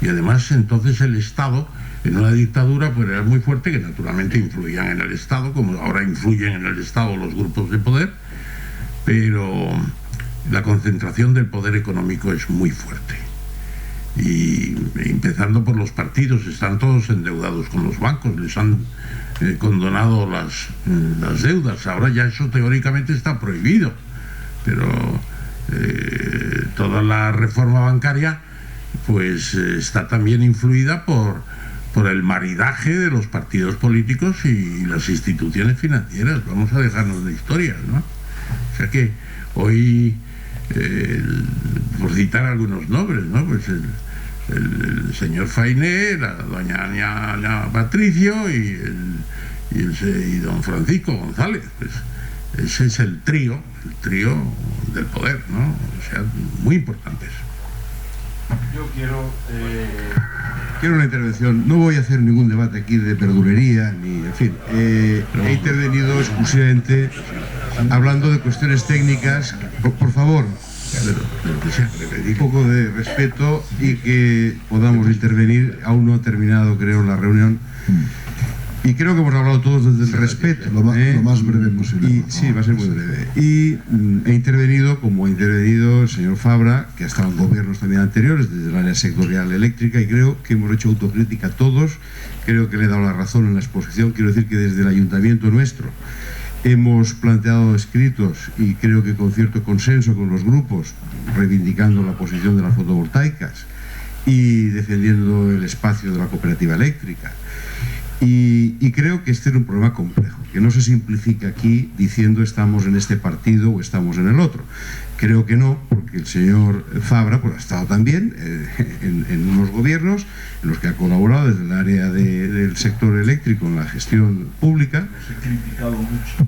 Y además entonces el Estado, en una dictadura, pues era muy fuerte, que naturalmente influían en el Estado, como ahora influyen en el Estado los grupos de poder, pero la concentración del poder económico es muy fuerte. Y empezando por los partidos, están todos endeudados con los bancos, les han condonado las deudas. Ahora ya eso teóricamente está prohibido, pero toda la reforma bancaria pues está también influida por el maridaje de los partidos políticos y las instituciones financieras. Vamos a dejarnos de historias, ¿no? O sea que hoy, por citar algunos nombres, ¿no? Pues el señor Fainé, la doña Ana Patricio y don Francisco González, pues ese es el trío del poder, ¿no? O sea, muy importantes. Yo quiero una intervención. No voy a hacer ningún debate aquí de perdulería, ni, en fin. He intervenido exclusivamente hablando de cuestiones técnicas. Por favor, un poco de respeto y que podamos intervenir. Aún no ha terminado, creo, la reunión. Y creo que hemos hablado todos desde el respeto. Lo más breve posible. Sí, va a ser muy breve. Y he intervenido, como ha intervenido el señor Fabra, que ha estado en gobiernos también anteriores, desde el área sectorial eléctrica, y creo que hemos hecho autocrítica todos. Creo que le he dado la razón en la exposición. Quiero decir que desde el ayuntamiento nuestro hemos planteado escritos, y creo que con cierto consenso con los grupos, reivindicando la posición de las fotovoltaicas y defendiendo el espacio de la cooperativa eléctrica. Y creo que este es un problema complejo, que no se simplifica aquí diciendo estamos en este partido o estamos en el otro. Creo que no, porque el señor Fabra pues ha estado también en unos gobiernos en los que ha colaborado desde el área del sector eléctrico en la gestión pública. Se ha criticado mucho.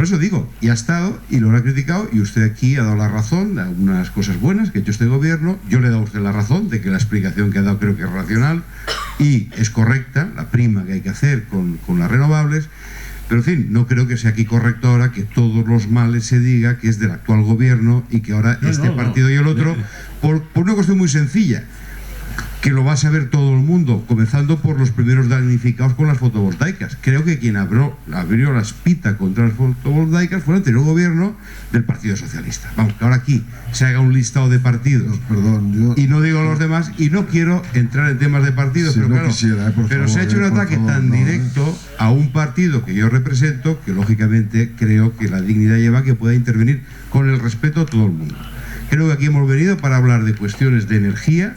por eso digo, y ha estado y lo ha criticado, y usted aquí ha dado la razón de algunas cosas buenas que ha hecho este gobierno. Yo le he dado a usted la razón de que la explicación que ha dado creo que es racional y es correcta, la prima que hay que hacer con las renovables. Pero en fin, no creo que sea aquí correcto ahora que todos los males se diga que es del actual gobierno y que ahora partido y el otro, por una cuestión muy sencilla, que lo va a saber todo el mundo, comenzando por los primeros damnificados con las fotovoltaicas. Creo que quien abrió la espita contra las fotovoltaicas fue el anterior gobierno del Partido Socialista. Vamos, que ahora aquí se haga un listado de partidos, y no digo los demás, y no quiero entrar en temas de partidos, pero claro, pero se ha hecho un ataque tan directo a un partido que yo represento, que lógicamente creo que la dignidad lleva que pueda intervenir con el respeto a todo el mundo. Creo que aquí hemos venido para hablar de cuestiones de energía,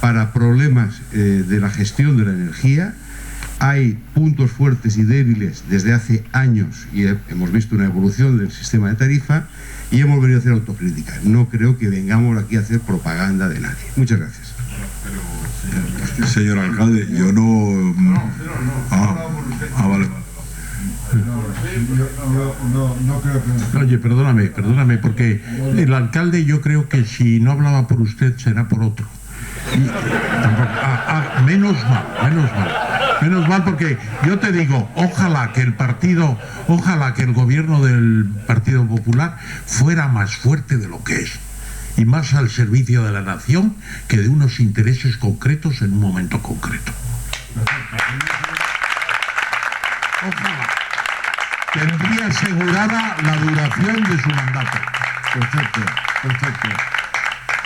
para problemas de la gestión de la energía. Hay puntos fuertes y débiles desde hace años y hemos visto una evolución del sistema de tarifa y hemos venido a hacer autocrítica. No creo que vengamos aquí a hacer propaganda de nadie. Muchas gracias. Señor alcalde, yo no... vale. No creo que... Oye, perdóname, porque el alcalde yo creo que si no hablaba por usted será por otro. Menos mal, porque yo te digo, ojalá que el gobierno del Partido Popular fuera más fuerte de lo que es y más al servicio de la nación que de unos intereses concretos en un momento concreto. Ojalá. Tendría asegurada la duración de su mandato. Perfecto.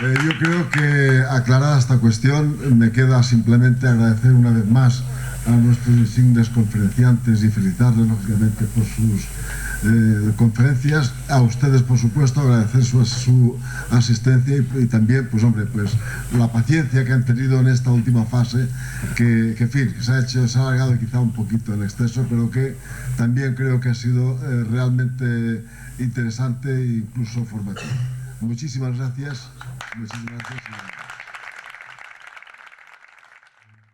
Yo creo que aclarada esta cuestión, me queda simplemente agradecer una vez más a nuestros insignes conferenciantes y felicitarles lógicamente por sus conferencias, a ustedes por supuesto agradecer su asistencia y también pues la paciencia que han tenido en esta última fase que en fin, se ha alargado quizá un poquito en exceso, pero que también creo que ha sido realmente interesante e incluso formativo. Muchísimas gracias.